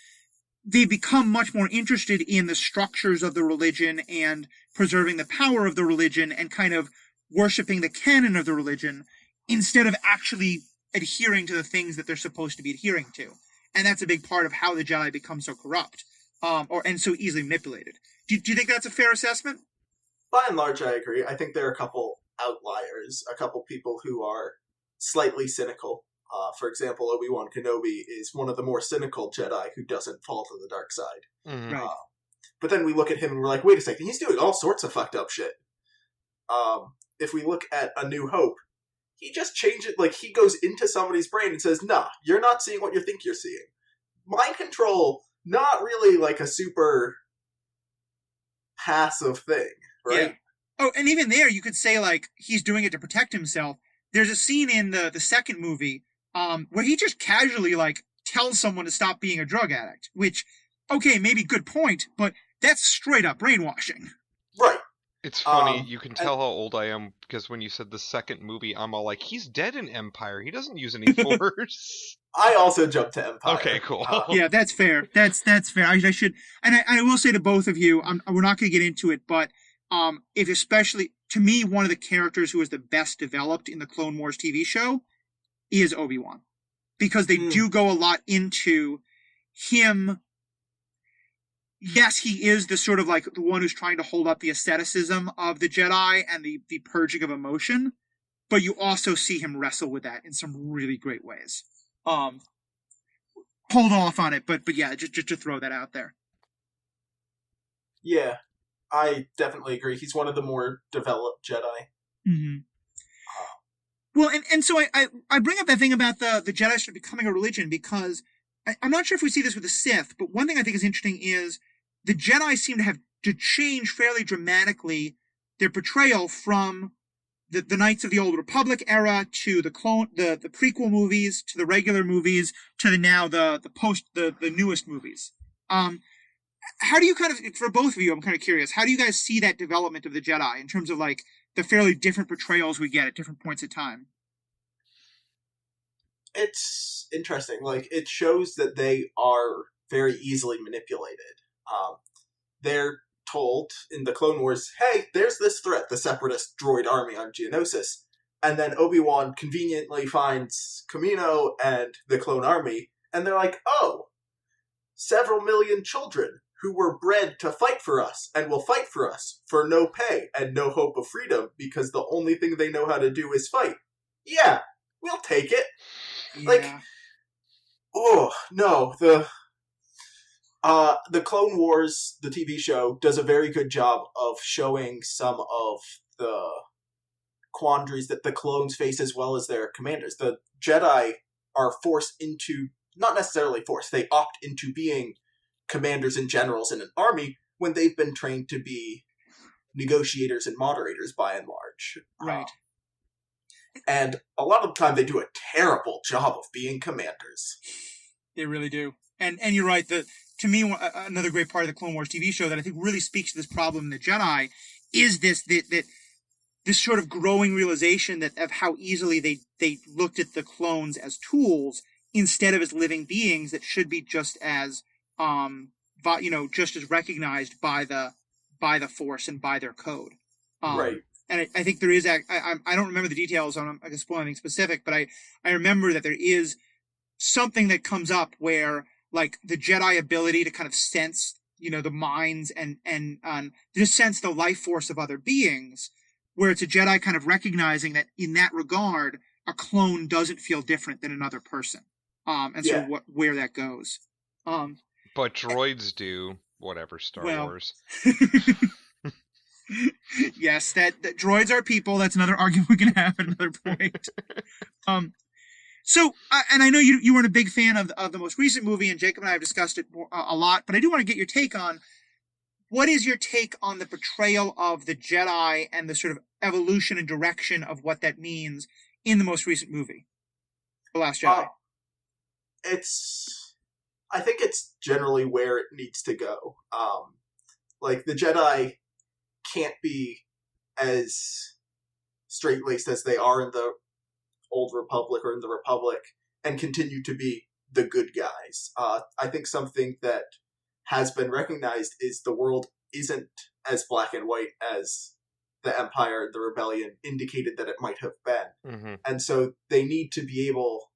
they become much more interested in the structures of the religion and preserving the power of the religion and kind of worshiping the canon of the religion instead of actually adhering to the things that they're supposed to be adhering to. And that's a big part of how the Jedi become so corrupt, and so easily manipulated. Do you think that's a fair assessment? By and large, I agree. I think there are a couple outliers, a couple people who are slightly cynical. For example, Obi-Wan Kenobi is one of the more cynical Jedi who doesn't fall to the dark side. Mm-hmm. Right. But then we look at him and we're like, wait a second, he's doing all sorts of fucked up shit. If we look at A New Hope, he just changes, like, he goes into somebody's brain and says, nah, you're not seeing what you think you're seeing. Mind control, not really like a super passive thing, right? Yeah. Oh, and even there, you could say, like, he's doing it to protect himself. There's a scene in the second movie where he just casually, like, tells someone to stop being a drug addict, which, okay, maybe good point, but that's straight up brainwashing. Right. It's funny, you can tell how old I am, because when you said the second movie, I'm all like, he's dead in Empire. He doesn't use any Force. I also jumped to Empire. Okay, cool. Yeah, that's fair. That's fair. I should, and I will say to both of you, we're not going to get into it, but if especially, to me, one of the characters who is the best developed in the Clone Wars TV show is Obi-Wan. Because they do go a lot into him. Yes, he is the sort of like the one who's trying to hold up the asceticism of the Jedi and the purging of emotion, but you also see him wrestle with that in some really great ways. Hold off on it, but yeah, just to throw that out there. Yeah, I definitely agree. He's one of the more developed Jedi. Mm-hmm. Well, and so I bring up that thing about the Jedi sort of becoming a religion because I'm not sure if we see this with the Sith, but one thing I think is interesting is the Jedi seem to have to change fairly dramatically their portrayal from the Knights of the Old Republic era to the prequel movies to the regular movies to the newest movies. How do you kind of, for both of you, I'm kind of curious, how do you guys see that development of the Jedi in terms of like the fairly different portrayals we get at different points in time? It's interesting. Like, it shows that they are very easily manipulated. They're told in the Clone Wars, hey, there's this threat, the Separatist droid army on Geonosis. And then Obi-Wan conveniently finds Kamino and the clone army, and they're like, oh, several million children who were bred to fight for us and will fight for us for no pay and no hope of freedom because the only thing they know how to do is fight. Yeah, we'll take it. Yeah. Like, oh, no, the Clone Wars, the TV show, does a very good job of showing some of the quandaries that the clones face as well as their commanders. The Jedi are forced into, not necessarily forced, they opt into being commanders and generals in an army when they've been trained to be negotiators and moderators by and large. Right. And a lot of the time they do a terrible job of being commanders. They really do. And you're right. To me, another great part of the Clone Wars TV show that I think really speaks to this problem in the Jedi is this sort of growing realization that of how easily they looked at the clones as tools instead of as living beings that should be just as just as recognized by the Force and by their code. Right. And I think there is. I don't remember the details on. I can spoil anything specific, but I remember that there is something that comes up where, like, the Jedi ability to kind of sense, the minds and just sense the life force of other beings, where it's a Jedi kind of recognizing that in that regard, a clone doesn't feel different than another person. So where that goes. But droids do. Whatever, Star Wars. Yes, that droids are people. That's another argument we can have at another point. So, and I know you weren't a big fan of the most recent movie, and Jacob and I have discussed it a lot, but I do want to get your take on, what is your take on the portrayal of the Jedi and the sort of evolution and direction of what that means in the most recent movie, The Last Jedi? I think it's generally where it needs to go. Like, the Jedi can't be as straight-laced as they are in the Old Republic or in the Republic and continue to be the good guys. I think something that has been recognized is the world isn't as black and white as the Empire and the Rebellion indicated that it might have been. Mm-hmm. And so they need to be able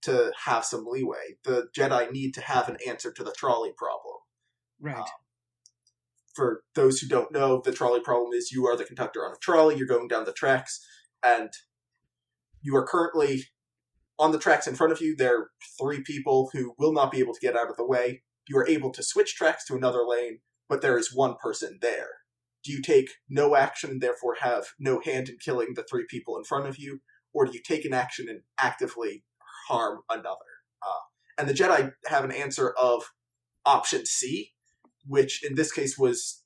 to have some leeway. The Jedi need to have an answer to the trolley problem. Right. for those who don't know, the trolley problem is you are the conductor on a trolley, you're going down the tracks, and you are currently on the tracks in front of you. There are 3 people who will not be able to get out of the way. You are able to switch tracks to another lane, but there is 1 person there. Do you take no action and therefore have no hand in killing the 3 people in front of you, or do you take an action and actively harm another? And the Jedi have an answer of option C, which in this case was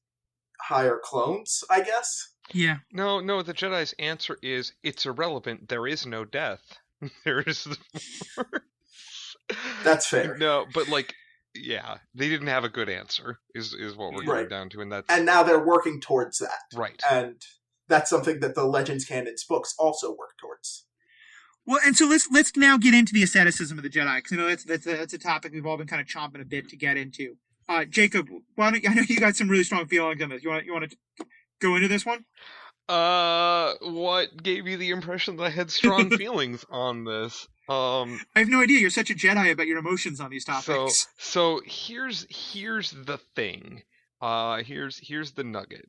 hire clones, I guess? Yeah. No, the Jedi's answer is, it's irrelevant, there is no death. There is That's fair. No, but like, yeah, they didn't have a good answer, is what we're getting down to, and that's... And now they're working towards that. Right. And that's something that the Legends Canon's books also work towards. Well, and so let's now get into the asceticism of the Jedi, because you know that's a topic we've all been kind of chomping a bit to get into. Jacob, I know you got some really strong feelings on this. You want to go into this one? What gave you the impression that I had strong feelings on this? I have no idea. You're such a Jedi about your emotions on these topics. So here's the thing. Here's the nugget.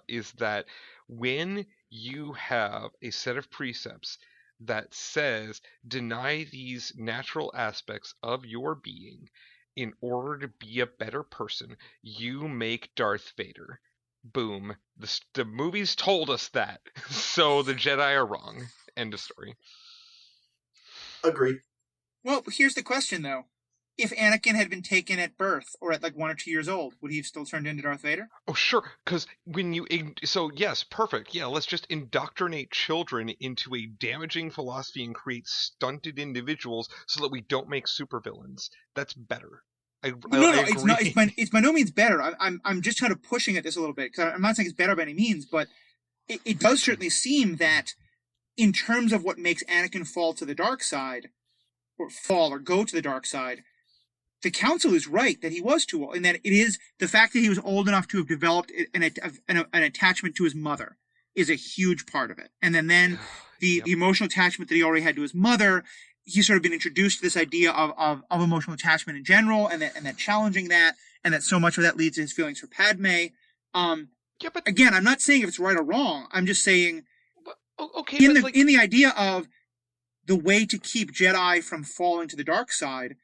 Is that when you have a set of precepts that says deny these natural aspects of your being in order to be a better person, you make Darth Vader. Boom. The movies told us that. So the Jedi are wrong. End of story. Agree. Well, here's the question, though. If Anakin had been taken at birth, or at like 1 or 2 years old, would he have still turned into Darth Vader? Oh, sure. Because when you... So, yes, perfect. Yeah, let's just indoctrinate children into a damaging philosophy and create stunted individuals so that we don't make supervillains. That's better. I it's not. It's by no means better. I'm just kind of pushing at this a little bit, because I'm not saying it's better by any means, but it does certainly seem that in terms of what makes Anakin fall to the dark side, or go to the dark side, the Council is right that he was too old, and that it is the fact that he was old enough to have developed an attachment to his mother is a huge part of it. And then the emotional attachment that he already had to his mother, he's sort of been introduced to this idea of emotional attachment in general, and that challenging that, and that so much of that leads to his feelings for Padme. But again, I'm not saying if it's right or wrong. I'm just saying, okay, in the idea of the way to keep Jedi from falling to the dark side,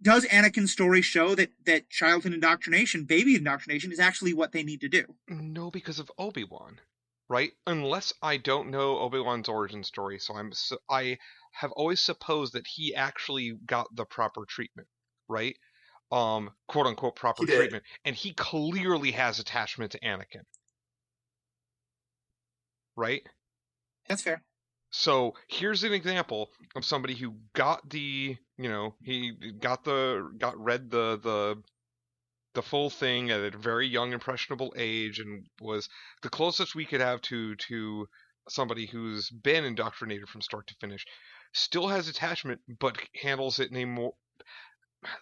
does Anakin's story show that childhood indoctrination, baby indoctrination, is actually what they need to do? No, because of Obi-Wan, right? Unless I don't know Obi-Wan's origin story, I have always supposed that he actually got the proper treatment, right? Quote unquote proper treatment, and he clearly has attachment to Anakin, right? That's fair. So here's an example of somebody who got read the full thing at a very young, impressionable age, and was the closest we could have to somebody who's been indoctrinated from start to finish. Still has attachment, but handles it in a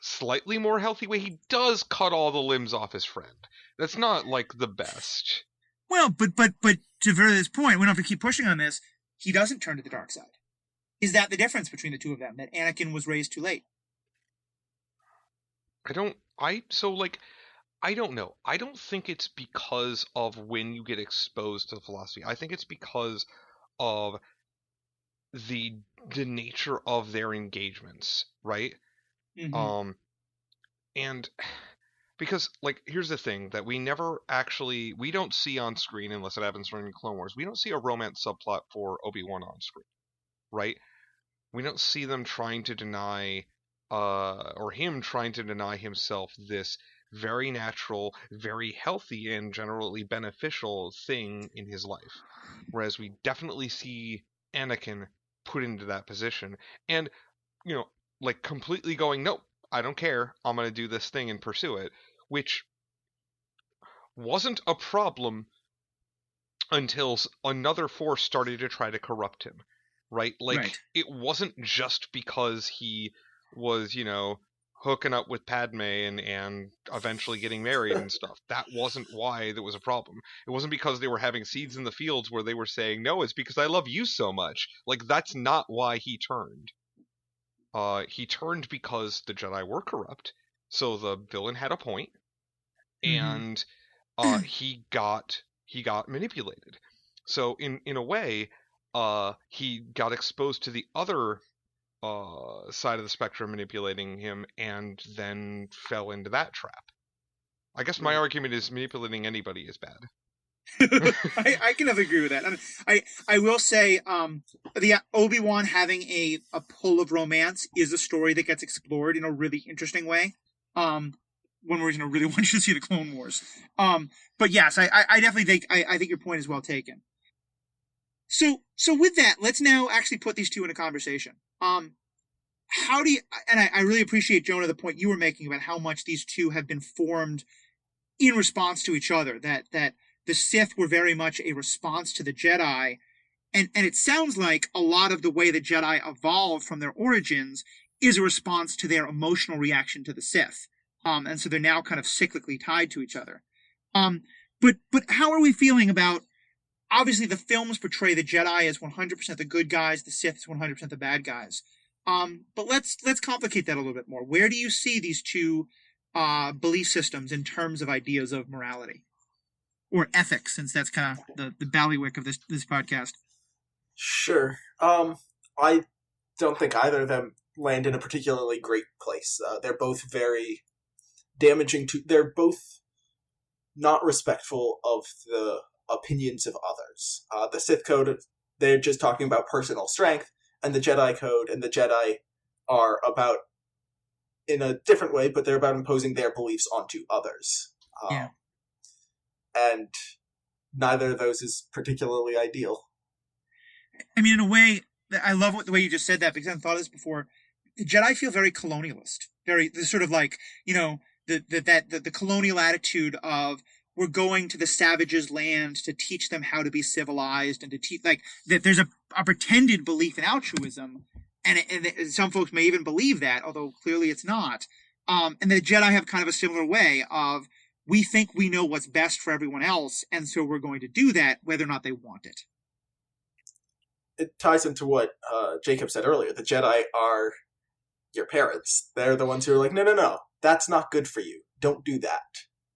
slightly more healthy way. He does cut all the limbs off his friend. That's not like the best. Well, but to further this point, we don't have to keep pushing on this. He doesn't turn to the dark side. Is that the difference between the two of them? That Anakin was raised too late? I don't know. I don't think it's because of when you get exposed to the philosophy. I think it's because of the nature of their engagements, right? Mm-hmm. And because, like, here's the thing that we don't see on screen unless it happens during Clone Wars. We don't see a romance subplot for Obi-Wan on screen, right? We don't see them trying to deny, or him trying to deny himself this very natural, very healthy, and generally beneficial thing in his life. Whereas we definitely see Anakin put into that position, and, like, completely going, nope, I don't care, I'm going to do this thing and pursue it, which wasn't a problem until another force started to try to corrupt him, right? Like, right. It wasn't just because he was, hooking up with Padme and eventually getting married and stuff. That wasn't why there was a problem. It wasn't because they were having seeds in the fields where they were saying, no, it's because I love you so much. Like, that's not why he turned. He turned because the Jedi were corrupt, so the villain had a point, and he got manipulated. So in a way, he got exposed to the other side of the spectrum manipulating him, and then fell into that trap. I guess my argument is manipulating anybody is bad. I can agree with that. I will say the Obi-Wan having a pull of romance is a story that gets explored in a really interesting way. One reason I really want you to see the Clone Wars. But yes, I definitely think I think your point is well taken. So with that, let's now actually put these two in a conversation. How do you? And I really appreciate, Jonah, the point you were making about how much these two have been formed in response to each other. That the Sith were very much a response to the Jedi, and it sounds like a lot of the way the Jedi evolved from their origins is a response to their emotional reaction to the Sith. And so they're now kind of cyclically tied to each other. But how are we feeling about, obviously the films portray the Jedi as 100% the good guys, the Sith as 100% the bad guys. But let's complicate that a little bit more. Where do you see these two belief systems in terms of ideas of morality? Or ethics, since that's kind of the ballywick of this podcast. Sure. I don't think either of them land in a particularly great place. They're both very damaging to... They're both not respectful of the opinions of others. The Sith Code, they're just talking about personal strength, and the Jedi Code and the Jedi are about, in a different way, but they're about imposing their beliefs onto others. Yeah. And neither of those is particularly ideal. I mean, in a way, I love the way you just said that, because I haven't thought of this before. The Jedi feel very colonialist, very sort of like, the colonial attitude of, we're going to the savages' land to teach them how to be civilized, and to teach, like, that there's a pretended belief in altruism, and some folks may even believe that, although clearly it's not. And the Jedi have kind of a similar way of, we think we know what's best for everyone else, and so we're going to do that, whether or not they want it. It ties into what Jacob said earlier. The Jedi are your parents. They're the ones who are like, no, that's not good for you. Don't do that.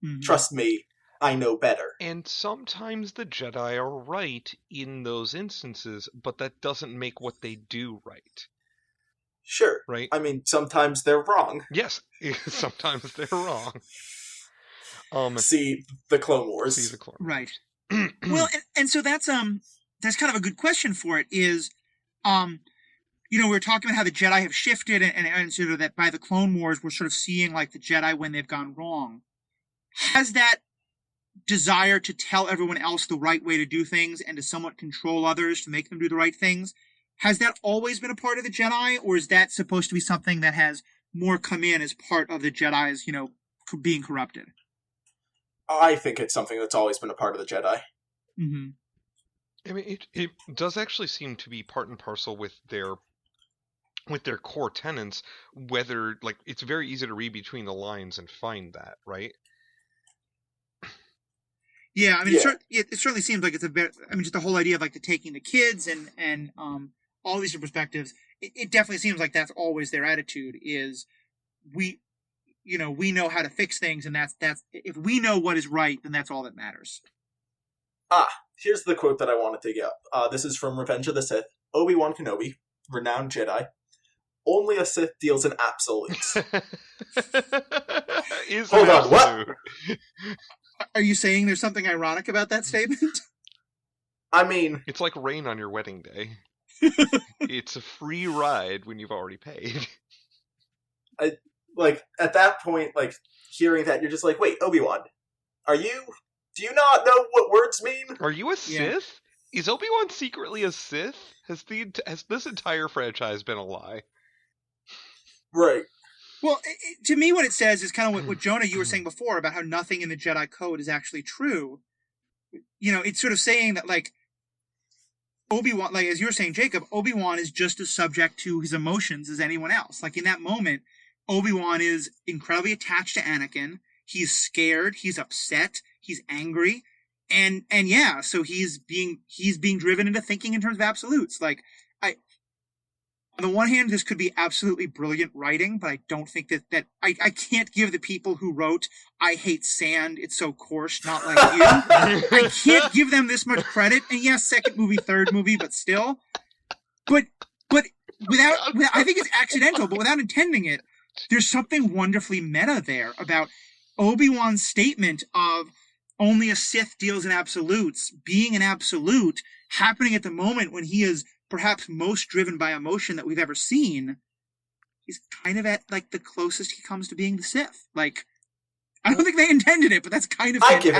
Mm-hmm. Trust me, I know better. And sometimes the Jedi are right in those instances, but that doesn't make what they do right. Sure. Right? I mean, sometimes they're wrong. Yes, sometimes they're wrong. See the Clone Wars. Right. Well, and so that's kind of a good question for it is, we were talking about how the Jedi have shifted, and sort of that by the Clone Wars, we're sort of seeing like the Jedi when they've gone wrong. Has that desire to tell everyone else the right way to do things and to somewhat control others to make them do the right things, has that always been a part of the Jedi, or is that supposed to be something that has more come in as part of the Jedi's, being corrupted? I think it's something that's always been a part of the Jedi. Mm-hmm. I mean, it does actually seem to be part and parcel with their core tenets, whether, like, it's very easy to read between the lines and find that, right? Yeah, I mean, it certainly seems like it's just the whole idea of, like, the taking the kids and all these perspectives, it definitely seems like that's always their attitude is, we know how to fix things, and that's if we know what is right, then that's all that matters. Here's the quote that I wanted to get up. This is from Revenge of the Sith. Obi-Wan Kenobi, renowned Jedi. Only a Sith deals in absolutes. Hold on, what? Are you saying there's something ironic about that statement? I mean... It's like rain on your wedding day. It's a free ride when you've already paid. At that point, hearing that, you're just like, wait, Obi-Wan, do you not know what words mean? Are you a Sith? Yeah. Is Obi-Wan secretly a Sith? Has this entire franchise been a lie? Right. Well, to me, what it says is kind of what Jonah, you were saying before about how nothing in the Jedi Code is actually true. It's sort of saying that, Obi-Wan, as you were saying, Jacob, Obi-Wan is just as subject to his emotions as anyone else. In that moment, Obi-Wan is incredibly attached to Anakin. He's scared. He's upset. He's angry. And so he's being driven into thinking in terms of absolutes. On the one hand, this could be absolutely brilliant writing, but I don't think that I can't give the people who wrote "I hate sand, it's so coarse, not like you." I can't give them this much credit. And yes, second movie, third movie, but still. But without I think it's accidental, but without intending it, there's something wonderfully meta there about Obi-Wan's statement of only a Sith deals in absolutes, being an absolute, happening at the moment when he is perhaps most driven by emotion that we've ever seen. He's kind of at like the closest he comes to being the Sith. Like, I don't think they intended it, but that's kind of fantastic. I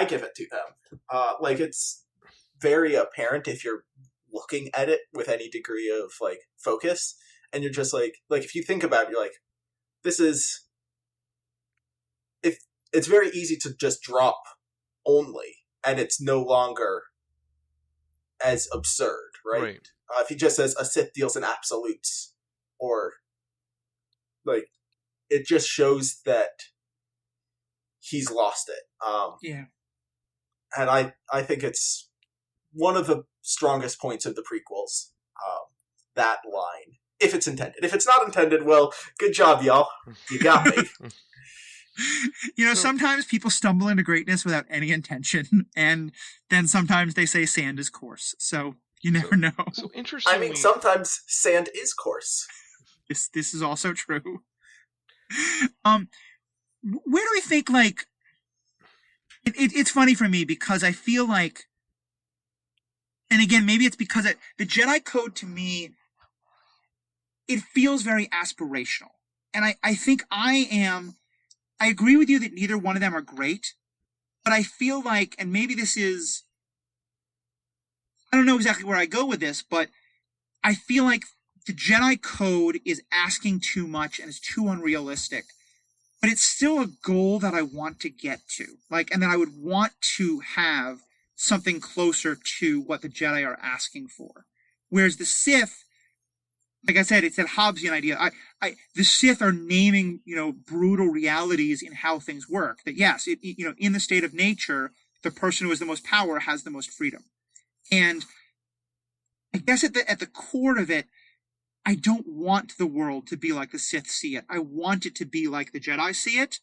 give it to them. Like, it's very apparent if you're looking at it with any degree of like focus, and you're just like if you think about it, you're like, this is, if it's very easy to just drop only, and it's no longer as absurd, right? If he just says a Sith deals in absolutes, or like, it just shows that he's lost it. And I think it's one of the strongest points of the prequels, that line, if it's intended. If it's not intended, well, good job, y'all. You got me. Sometimes people stumble into greatness without any intention, and then sometimes they say sand is coarse. So you never know. So interesting. I mean, sometimes sand is coarse. This is also true. Where do we think, like, it's funny for me because I feel like, and again, maybe it's because the Jedi Code to me, it feels very aspirational. And I think I agree with you that neither one of them are great, but I feel like, and maybe this is, I don't know exactly where I go with this, but I feel like the Jedi Code is asking too much and is too unrealistic, but it's still a goal that I want to get to. Like, and that I would want to have something closer to what the Jedi are asking for. Whereas the Sith, like I said, it's that Hobbesian idea. The Sith are naming, brutal realities in how things work. That yes, in the state of nature, the person who has the most power has the most freedom. And I guess at the core of it, I don't want the world to be like the Sith see it. I want it to be like the Jedi see it.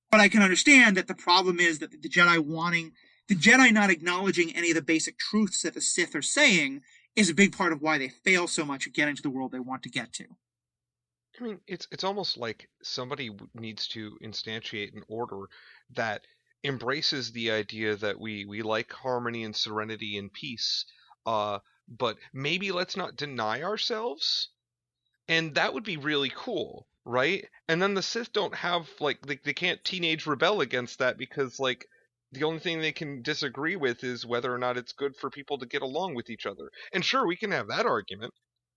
But I can understand that the problem is that the Jedi not acknowledging any of the basic truths that the Sith are saying is a big part of why they fail so much at getting to the world they want to get to. I mean, it's almost like somebody needs to instantiate an order that embraces the idea that we like harmony and serenity and peace, but maybe let's not deny ourselves, and that would be really cool, right? And then the Sith don't have, like, they can't teenage rebel against that because, like, the only thing they can disagree with is whether or not it's good for people to get along with each other. And sure, we can have that argument,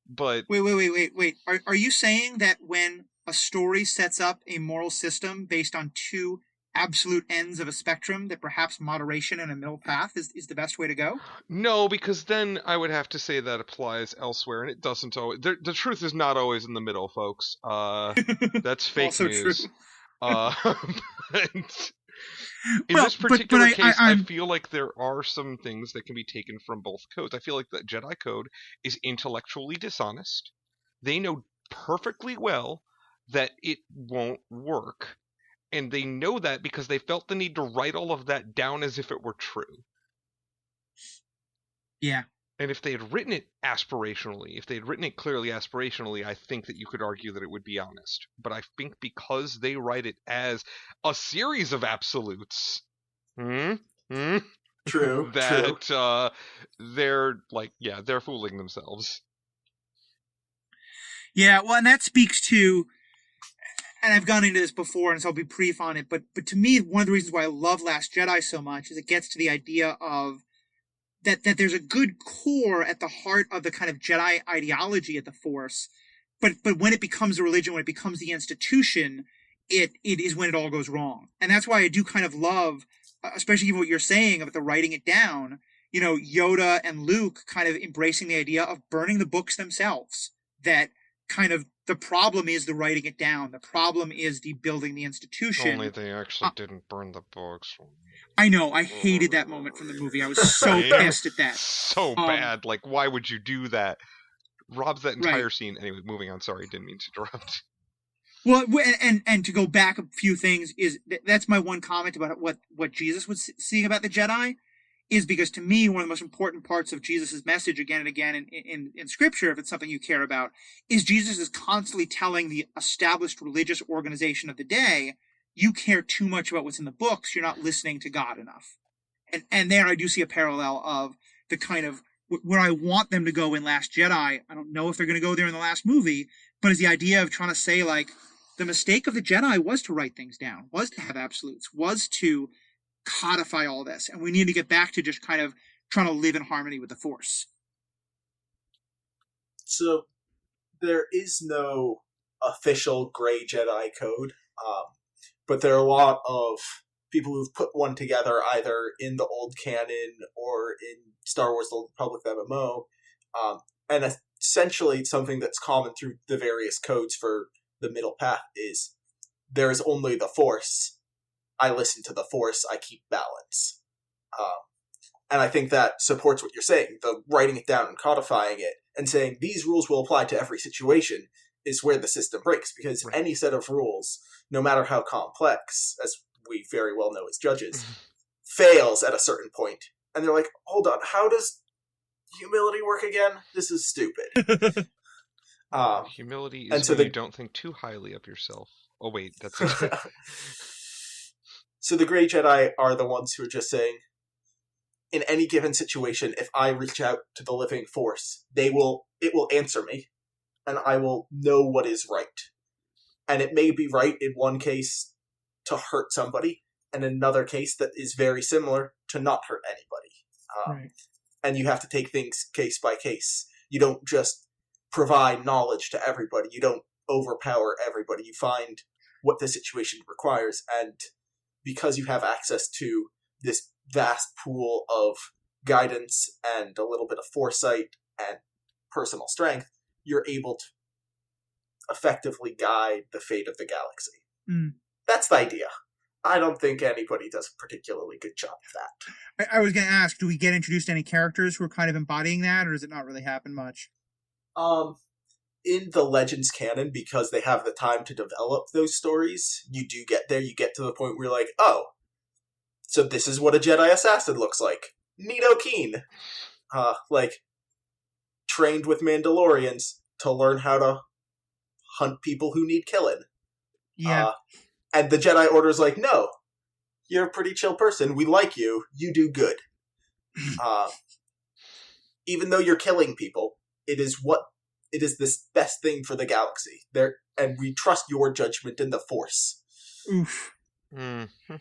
but... Wait. Are you saying that when a story sets up a moral system based on two absolute ends of a spectrum, that perhaps moderation and a middle path is the best way to go? No, because then I would have to say that applies elsewhere, and it doesn't always... The truth is not always in the middle, folks. That's fake also news. True. In this particular case, I feel like there are some things that can be taken from both codes. I feel like the Jedi Code is intellectually dishonest. They know perfectly well that it won't work. And they know that because they felt the need to write all of that down as if it were true. Yeah. And if they had written it aspirationally, if they had written it clearly aspirationally, I think that you could argue that it would be honest. But I think because they write it as a series of absolutes, True. that they're like, they're fooling themselves. Yeah, well, and that speaks to, and I've gone into this before, and so I'll be brief on it, but to me, one of the reasons why I love Last Jedi so much is it gets to the idea of that there's a good core at the heart of the kind of Jedi ideology at the Force, but when it becomes a religion, when it becomes the institution, it is when it all goes wrong. And that's why I do kind of love, especially even what you're saying about the writing it down, Yoda and Luke kind of embracing the idea of burning the books themselves, that kind of the problem is the writing it down. The problem is the building the institution. Only they actually didn't burn the books. I know. I hated that moment from the movie. I was so pissed at that. So bad. Like, why would you do that? robs that entire scene. Anyway, moving on. Sorry, didn't mean to interrupt. Well, and to go back a few things, is that's my one comment about what Jesus was seeing about the Jedi, is because to me, one of the most important parts of Jesus' message again and again in Scripture, if it's something you care about, is Jesus is constantly telling the established religious organization of the day, you care too much about what's in the books, you're not listening to God enough. And there I do see a parallel of the kind of, where I want them to go in Last Jedi. I don't know if they're going to go there in the last movie, but is the idea of trying to say, like, the mistake of the Jedi was to write things down, was to have absolutes, was to codify all this. And we need to get back to just kind of trying to live in harmony with the Force. So there is no official gray Jedi code, but there are a lot of people who've put one together either in the old canon or in Star Wars The Old Republic MMO. And essentially something that's common through the various codes for the middle path is there is only the Force. I listen to the Force. I keep balance. And I think that supports what you're saying. The writing it down and codifying it and saying these rules will apply to every situation is where the system breaks. Because any set of rules, no matter how complex, as we very well know as judges, fails at a certain point. And they're like, hold on, how does humility work again? This is stupid. Humility is when you don't think too highly of yourself. Oh, wait, that's it. So the Grey Jedi are the ones who are just saying, in any given situation, if I reach out to the living Force, it will answer me, and I will know what is right. And it may be right in one case to hurt somebody, and in another case that is very similar to not hurt anybody. And you have to take things case by case. You don't just provide knowledge to everybody. You don't overpower everybody. You find what the situation requires, and because you have access to this vast pool of guidance and a little bit of foresight and personal strength, you're able to effectively guide the fate of the galaxy. That's the idea. I don't think anybody does a particularly good job of that. I was going to ask, do we get introduced to any characters who are kind of embodying that, or does it not really happen much? In the Legends canon, because they have the time to develop those stories, you do get there. You get to the point where you're like, oh, so this is what a Jedi assassin looks like. Neato Keen. Trained with Mandalorians to learn how to hunt people who need killing. Yeah. And the Jedi Order's like, no, you're a pretty chill person. We like you. You do good. Even though you're killing people, it is the best thing for the galaxy. And we trust your judgment in the Force. Oof. Mm-hmm.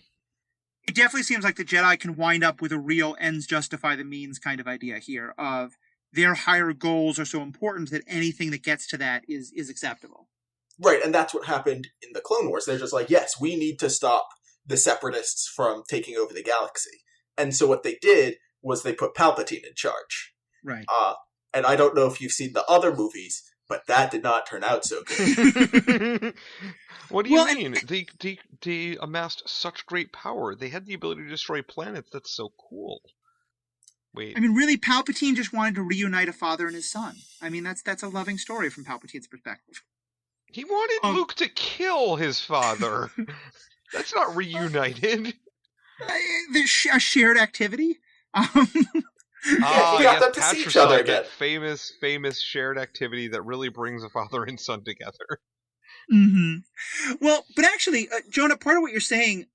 It definitely seems like the Jedi can wind up with a real ends justify the means kind of idea here of their higher goals are so important that anything that gets to that is acceptable. Right, and that's what happened in the Clone Wars. They're just like, yes, we need to stop the Separatists from taking over the galaxy. And so what they did was they put Palpatine in charge. Right. And I don't know if you've seen the other movies, but that did not turn out so good. What do you mean? They amassed such great power. They had the ability to destroy planets. That's so cool. Wait. I mean, really, Palpatine just wanted to reunite a father and his son. I mean, that's a loving story from Palpatine's perspective. He wanted Luke to kill his father. That's not reunited. A shared activity. We got them to see each other again. Famous shared activity that really brings a father and son together. Mm-hmm. Well, but actually, Jonah, part of what you're saying,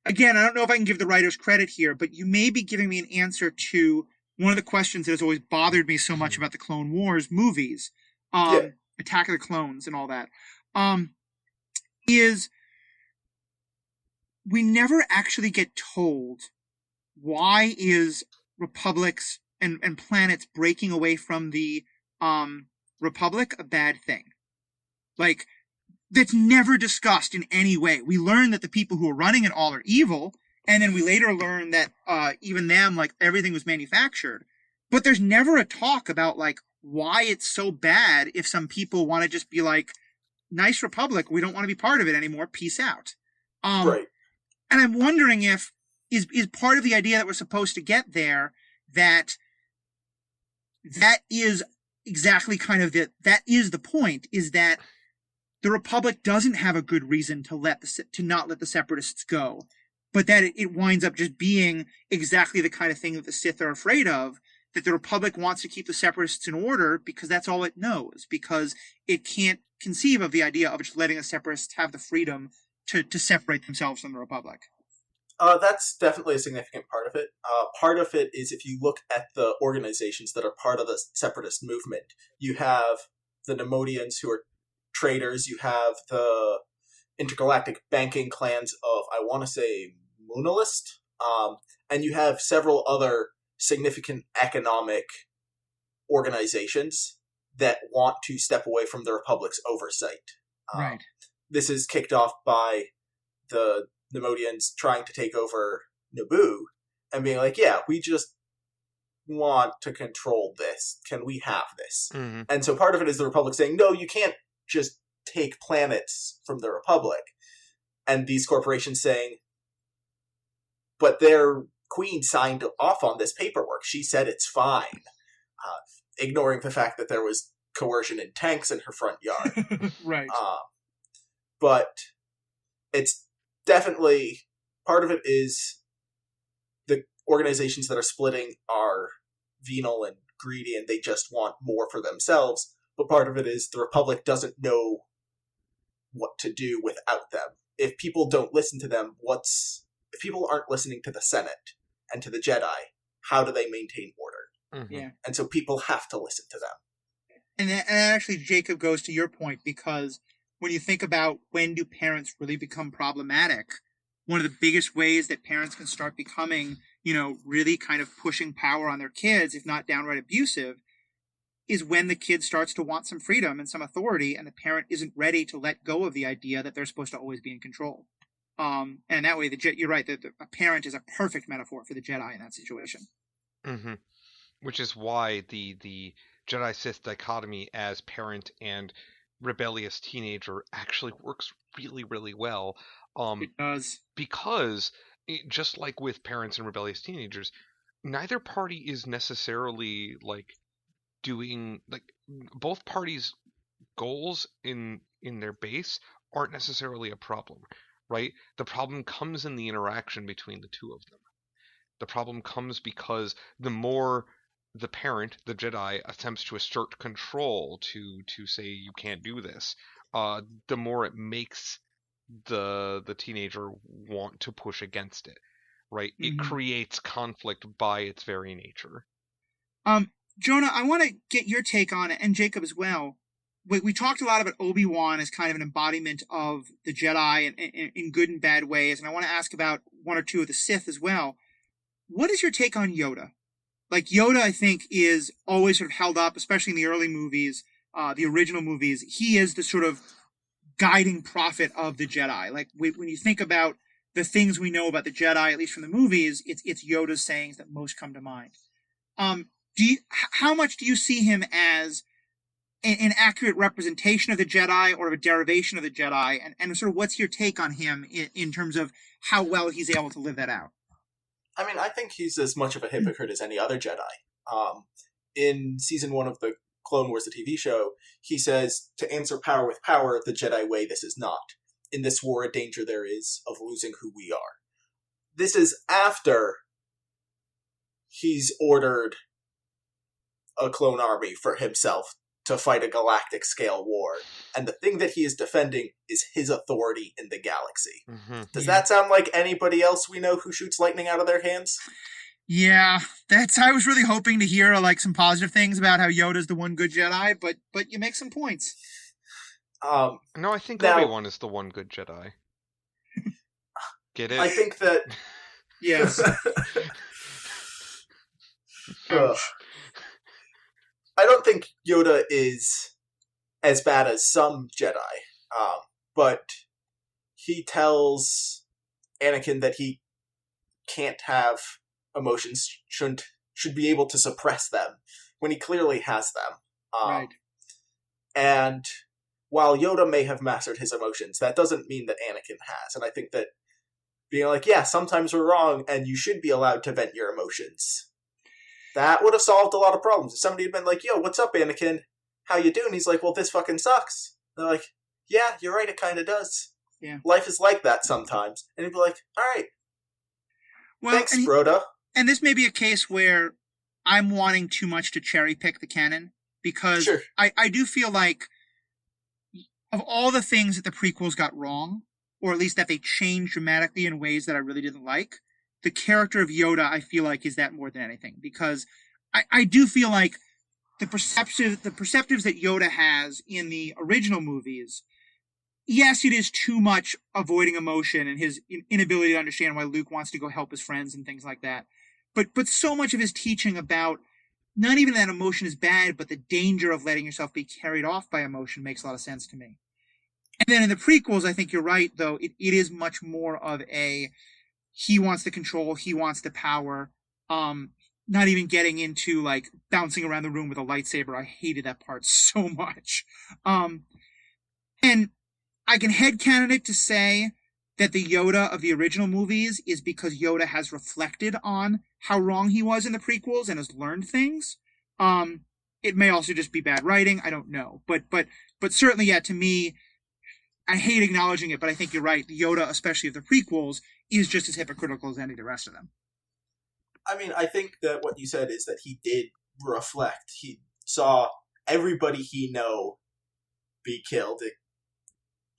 again, I don't know if I can give the writers credit here, but you may be giving me an answer to one of the questions that has always bothered me so much about the Clone Wars movies, Attack of the Clones and all that, is we never actually get told why is republics and planets breaking away from the Republic a bad thing. Like, that's never discussed in any way. We learn that the people who are running it all are evil, and then we later learn that even them, like, everything was manufactured. But there's never a talk about, like, why it's so bad if some people want to just be like, nice Republic, we don't want to be part of it anymore, peace out. Right. And I'm wondering if is part of the idea that we're supposed to get there that is exactly kind of that is the point, is that the Republic doesn't have a good reason to not let the Separatists go, but that it winds up just being exactly the kind of thing that the Sith are afraid of, that the Republic wants to keep the Separatists in order because that's all it knows, because it can't conceive of the idea of just letting the Separatists have the freedom to separate themselves from the Republic. That's definitely a significant part of it. Part of it is if you look at the organizations that are part of the Separatist movement, you have the Nemodians, who are traders, you have the intergalactic banking clans of, I want to say, Moonalist, and you have several other significant economic organizations that want to step away from the Republic's oversight. Right. This is kicked off by the Nemodians trying to take over Naboo and being like, yeah, we just want to control this. Can we have this? Mm-hmm. And so part of it is the Republic saying, no, you can't just take planets from the Republic. And these corporations saying, but their queen signed off on this paperwork. She said it's fine. Ignoring the fact that there was coercion in tanks in her front yard. Right. But it's definitely, part of it is the organizations that are splitting are venal and greedy and they just want more for themselves. But part of it is the Republic doesn't know what to do without them. If people don't listen to them, if people aren't listening to the Senate and to the Jedi, how do they maintain order? Mm-hmm. Yeah. And so people have to listen to them. And actually, Jacob, goes to your point, because when you think about when do parents really become problematic, one of the biggest ways that parents can start becoming, really kind of pushing power on their kids, if not downright abusive, is when the kid starts to want some freedom and some authority, and the parent isn't ready to let go of the idea that they're supposed to always be in control. And that way, you're right, that a parent is a perfect metaphor for the Jedi in that situation. Mm-hmm. Which is why the Jedi Sith dichotomy as parent and rebellious teenager actually works really, really well. It does. Because, just like with parents and rebellious teenagers, neither party is necessarily, doing, both parties' goals in their base aren't necessarily a problem, right? The problem comes in the interaction between the two of them. The problem comes because the more the parent, the Jedi, attempts to assert control to say you can't do this, the more it makes the teenager want to push against it, right? Mm-hmm. It creates conflict by its very nature. Jonah, I want to get your take on it, and Jacob as well. We talked a lot about Obi-Wan as kind of an embodiment of the Jedi in good and bad ways, and I want to ask about one or two of the Sith as well. What is your take on Yoda? Yoda, I think, is always sort of held up, especially in the early movies, the original movies. He is the sort of guiding prophet of the Jedi. When you think about the things we know about the Jedi, at least from the movies, it's Yoda's sayings that most come to mind. How much do you see him as an accurate representation of the Jedi or a derivation of the Jedi? And sort of what's your take on him in terms of how well he's able to live that out? I mean, I think he's as much of a hypocrite as any other Jedi. In season 1 of the Clone Wars, the TV show, he says, to answer power with power, the Jedi way, this is not. In this war, a danger there is of losing who we are. This is after he's ordered a clone army for himself to fight a galactic scale war. And the thing that he is defending is his authority in the galaxy. Mm-hmm. Does that sound like anybody else we know who shoots lightning out of their hands? Yeah, I was really hoping to hear some positive things about how Yoda's the one good Jedi, but you make some points. No, I think Obi-Wan is the one good Jedi. Get it? I think that... Yes. I don't think Yoda is as bad as some Jedi, but he tells Anakin that he can't have emotions, should be able to suppress them, when he clearly has them. Right. And while Yoda may have mastered his emotions, that doesn't mean that Anakin has. And I think that being yeah, sometimes we're wrong, and you should be allowed to vent your emotions. That would have solved a lot of problems. If somebody had been like, yo, what's up, Anakin? How you doing? He's like, well, this fucking sucks. They're like, yeah, you're right, it kind of does. Yeah. Life is like that sometimes. And he'd be like, all right. Well, Thanks, Broda. And this may be a case where I'm wanting too much to cherry pick the canon, because Sure. I do feel like of all the things that the prequels got wrong, or at least that they changed dramatically in ways that I really didn't like, the character of Yoda, I feel like, is that more than anything. Because I do feel like the perceptives that Yoda has in the original movies, yes, it is too much avoiding emotion and his inability to understand why Luke wants to go help his friends and things like that. But so much of his teaching about not even that emotion is bad, but the danger of letting yourself be carried off by emotion makes a lot of sense to me. And then in the prequels, I think you're right, though. It is much more of a, he wants the control, he wants the power, not even getting into, like, bouncing around the room with a lightsaber. I hated that part so much. And I can headcanon it to say that the Yoda of the original movies is because Yoda has reflected on how wrong he was in the prequels and has learned things. It may also just be bad writing. I don't know. But certainly, yeah, to me, I hate acknowledging it, but I think you're right. The Yoda, especially of the prequels, is just as hypocritical as any of the rest of them. I mean, I think that what you said is that he did reflect. He saw everybody he know be killed,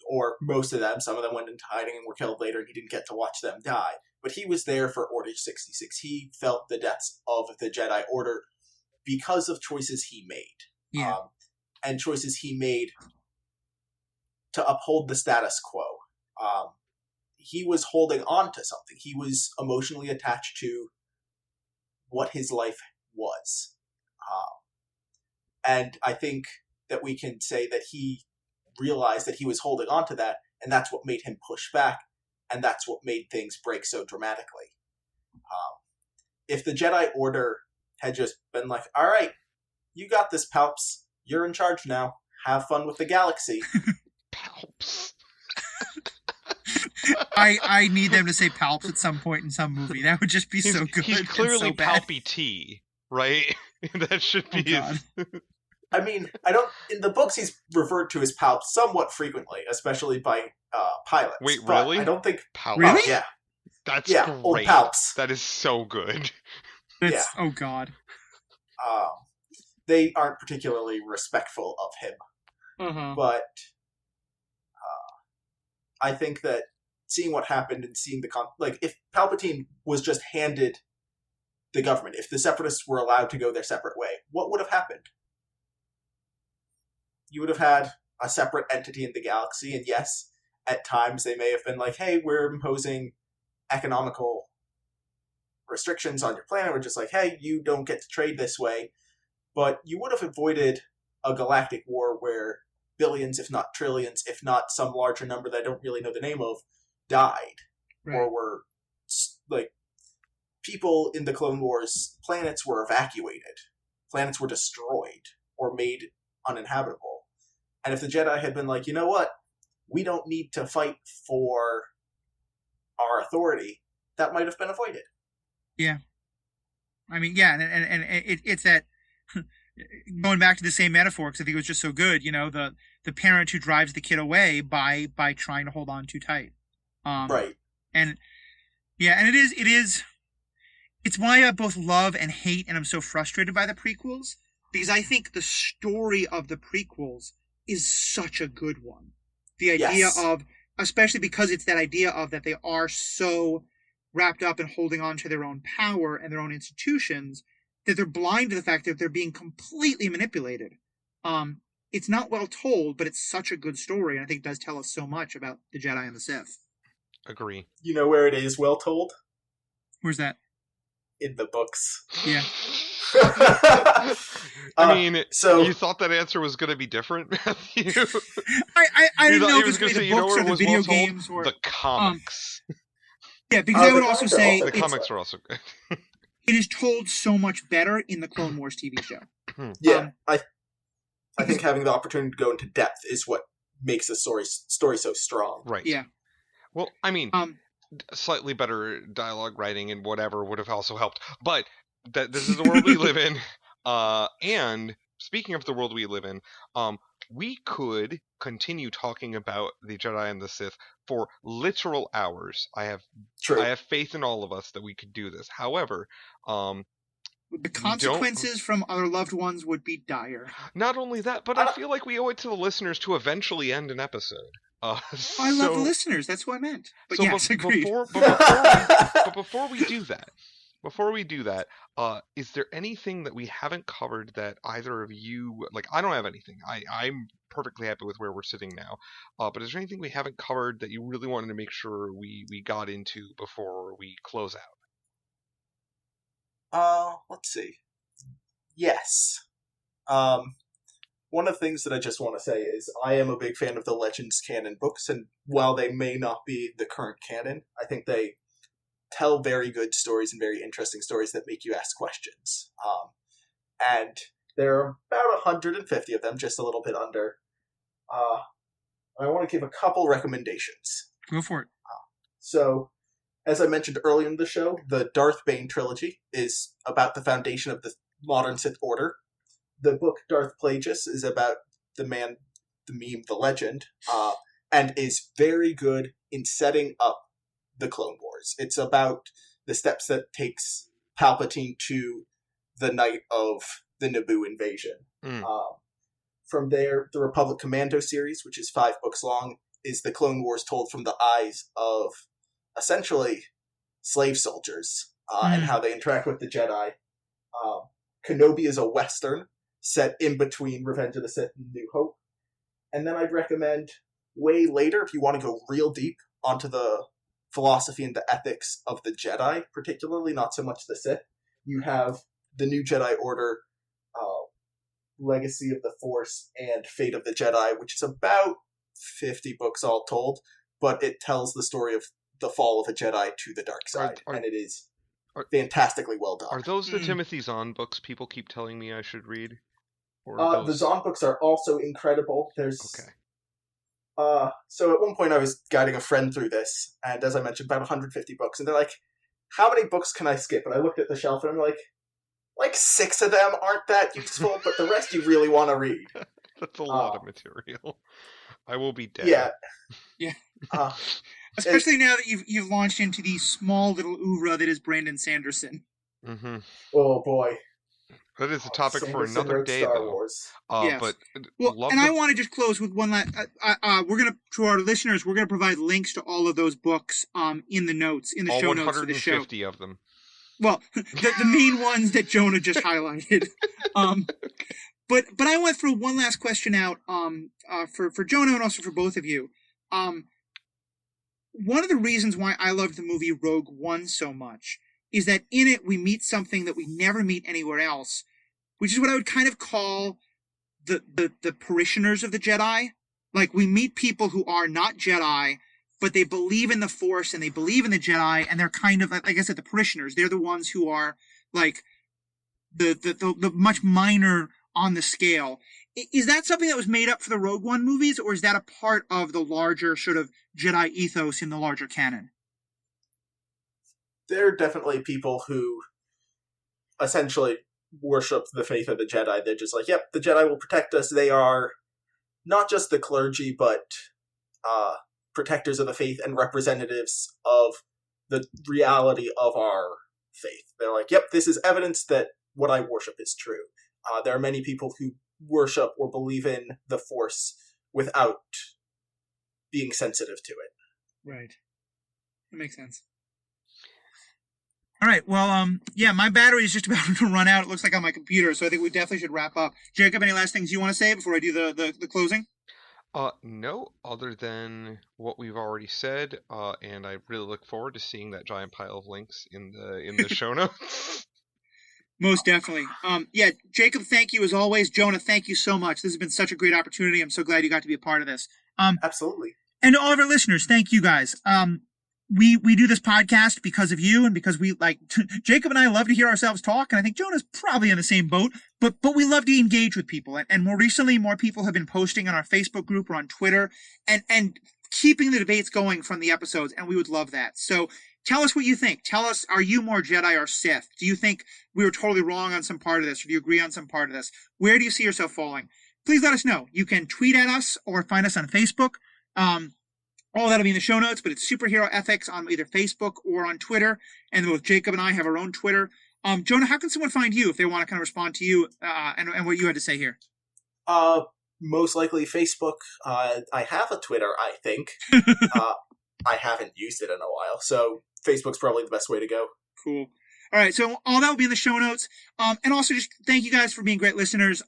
or most of them. Some of them went into hiding and were killed later, and he didn't get to watch them die. But he was there for Order 66. He felt the deaths of the Jedi Order because of choices he made. Yeah. And choices he made to uphold the status quo. He was holding on to something. He was emotionally attached to what his life was. And I think that we can say that he realized that he was holding on to that, and that's what made him push back, and that's what made things break so dramatically. If the Jedi Order had just been like, all right, you got this, Palps. You're in charge now. Have fun with the galaxy. Palps. I need them to say Palps at some point in some movie. That would just be so good. He's clearly so bad. Palpatine, right? That should be his... I mean, in the books he's referred to as Palps somewhat frequently, especially by pilots. Wait, really? I don't think... Palps. Really? Yeah. That's yeah, great. old Palps. That is so good. Yeah. Oh, God. They aren't particularly respectful of him. Uh-huh. But I think that seeing what happened and seeing if Palpatine was just handed the government, if the Separatists were allowed to go their separate way, what would have happened? You would have had a separate entity in the galaxy, and yes, at times they may have been like, hey, we're imposing economical restrictions on your planet. We're just like, hey, you don't get to trade this way. But you would have avoided a galactic war where billions, if not trillions, if not some larger number that I don't really know the name of, died. Right. Or were, like, people in the Clone Wars, planets were evacuated. Planets were destroyed or made uninhabitable. And if the Jedi had been like, you know what? We don't need to fight for our authority, that might have been avoided. Yeah. I mean, yeah, and it's that... Going back to the same metaphor, because I think it was just so good, you know, the parent who drives the kid away by trying to hold on too tight. Right. And yeah, and it's why I both love and hate, and I'm so frustrated by the prequels, because I think the story of the prequels is such a good one. The idea of, especially because it's that idea of that they are so wrapped up in holding on to their own power and their own institutions, that they're blind to the fact that they're being completely manipulated. It's not well told, but it's such a good story, and I think it does tell us so much about the Jedi and the Sith. Agree. You know where it is well told? Where's that? In the books. Yeah. I mean, so you thought that answer was going to be different, Matthew? I didn't know if it was going going to to be the books or the video well games told? or The comics. Yeah, because I would also comics are say The comics were also good. it is told so much better in the Clone Wars TV show. Yeah, I think having the opportunity to go into depth is what makes the story so strong. Right. Yeah. Well, I mean, slightly better dialogue writing and whatever would have also helped. But that this is the world we live in. And speaking of the world we live in, we could continue talking about the Jedi and the Sith for literal hours. I have faith in all of us that we could do this. However, the consequences from our loved ones would be dire. Not only that, but I feel like we owe it to the listeners to eventually end an episode. I love the listeners. That's what I meant. But so yes, agreed. Before we do that, is there anything that we haven't covered that either of you, like, I don't have anything. I'm perfectly happy with where we're sitting now. But is there anything we haven't covered that you really wanted to make sure we got into before we close out? Let's see. Yes. One of the things that I just want to say is I am a big fan of the Legends canon books, and while they may not be the current canon, I think they tell very good stories and very interesting stories that make you ask questions. And there are about 150 of them, just a little bit under. I want to give a couple recommendations. Go for it. So, as I mentioned earlier in the show, the Darth Bane trilogy is about the foundation of the modern Sith Order. The book Darth Plagius is about the man, the meme, the legend, and is very good in setting up the Clone Wars. It's about the steps that takes Palpatine to the night of the Naboo invasion. From there, the Republic Commando series, which is 5 books long, is the Clone Wars told from the eyes of, essentially, slave soldiers and how they interact with the Jedi. Kenobi is a Western set in between Revenge of the Sith and New Hope. And then I'd recommend way later, if you want to go real deep onto the philosophy and the ethics of the Jedi, particularly, not so much the Sith, you have the New Jedi Order, Legacy of the Force, and Fate of the Jedi, which is about 50 books all told, but it tells the story of the fall of a Jedi to the dark side, and it is fantastically well done. Are those the Timothy Zahn books people keep telling me I should read? The Zahn books are also incredible. So at one point I was guiding a friend through this, and as I mentioned, about 150 books, and they're like, how many books can I skip? And I looked at the shelf and I'm like 6 of them aren't that useful, but the rest you really want to read. That's a lot of material. I will be dead. Yeah. Especially now that you've launched into the small little oeuvre that is Brandon Sanderson. Mm-hmm. Oh boy. That is a topic for another day, Star though. Wars. Yes. But I want to just close with one last. To our listeners, we're gonna provide links to all of those books in the notes, in the show notes for the show. 150 of them. Well, the main ones that Jonah just highlighted. But I want to throw one last question out for Jonah and also for both of you. One of the reasons why I loved the movie Rogue One so much is that in it we meet something that we never meet anywhere else, which is what I would kind of call the parishioners of the Jedi. Like, we meet people who are not Jedi, but they believe in the Force and they believe in the Jedi, and they're kind of, like I said, the parishioners. They're the ones who are like the much minor on the scale. Is that something that was made up for the Rogue One movies, or is that a part of the larger sort of Jedi ethos in the larger canon? There are definitely people who essentially worship the faith of the Jedi. They're just like, yep, the Jedi will protect us. They are not just the clergy, but protectors of the faith and representatives of the reality of our faith. They're like, yep, this is evidence that what I worship is true. There are many people who worship or believe in the Force without being sensitive to it. Right. That makes sense. All right. Well, yeah, my battery is just about to run out. It looks like on my computer, so I think we definitely should wrap up. Jacob, any last things you want to say before I do the closing? No, other than what we've already said, and I really look forward to seeing that giant pile of links in the show notes. Most definitely. Yeah, Jacob, thank you as always. Jonah, thank you so much. This has been such a great opportunity. I'm so glad you got to be a part of this. Absolutely. And to all of our listeners, thank you guys. We do this podcast because of you and because we like Jacob and I love to hear ourselves talk, and I think Jonah's probably in the same boat, but we love to engage with people. And more recently, more people have been posting on our Facebook group or on Twitter and keeping the debates going from the episodes, and we would love that. So tell us what you think. Tell us, are you more Jedi or Sith? Do you think we were totally wrong on some part of this? Or do you agree on some part of this? Where do you see yourself falling? Please let us know. You can tweet at us or find us on Facebook. All that'll be in the show notes, but it's Superhero Ethics on either Facebook or on Twitter. And both Jacob and I have our own Twitter. Jonah, how can someone find you if they want to kind of respond to you and what you had to say here? Most likely Facebook. I have a Twitter, I think. I haven't used it in a while, so Facebook's probably the best way to go. Cool. All right, so all that will be in the show notes. And also just thank you guys for being great listeners.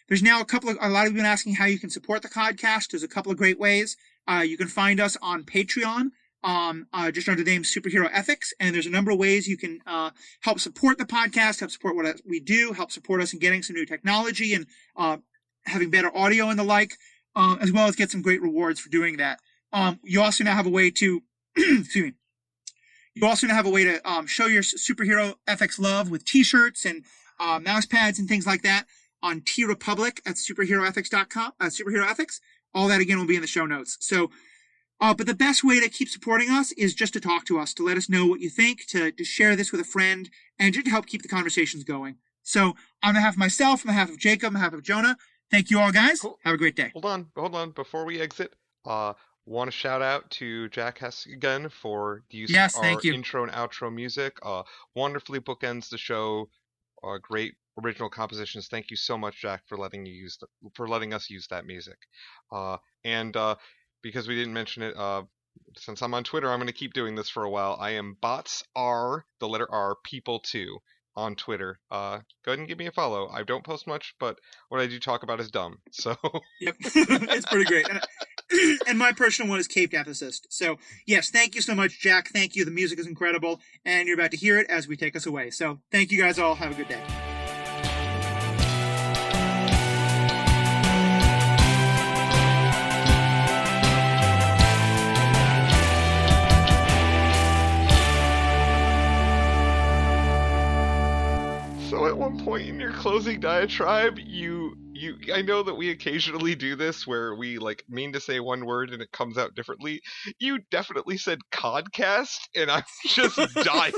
There's now a lot of you have been asking how you can support the podcast. There's a couple of great ways. You can find us on Patreon, just under the name Superhero Ethics. And there's a number of ways you can help support the podcast, help support what we do, help support us in getting some new technology and having better audio and the like, as well as get some great rewards for doing that. You also now have a way to, excuse me. You also now have a way to show your superhero ethics love with t-shirts and mouse pads and things like that on TeeRepublic at superheroethics.com, Superhero Ethics. All that, again, will be in the show notes. So, but the best way to keep supporting us is just to talk to us, to let us know what you think, to share this with a friend, and just to help keep the conversations going. So, on behalf of myself, on behalf of Jacob, on behalf of Jonah, thank you all, guys. Cool. Have a great day. Hold on. Before we exit, want to shout out to Jack Hess again for the use of our intro and outro music. Wonderfully bookends the show. Great original compositions. Thank you so much, Jack, for letting us use that music. And because we didn't mention it, since I'm on Twitter, I'm going to keep doing this for a while. I am botsr, the letter R, people2 on Twitter. Go ahead and give me a follow. I don't post much, but what I do talk about is dumb. So yep, it's pretty great. And my personal one is Cape Ethicist. So yes, thank you so much, Jack. Thank you. The music is incredible, and you're about to hear it as we take us away. So thank you guys all. Have a good day. So at one point in your closing diatribe, I know that we occasionally do this where we mean to say one word and it comes out differently. You definitely said codcast, and I'm just dying.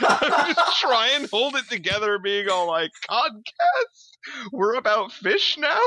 I'm just trying to hold it together, being all like, codcast? We're about fish now?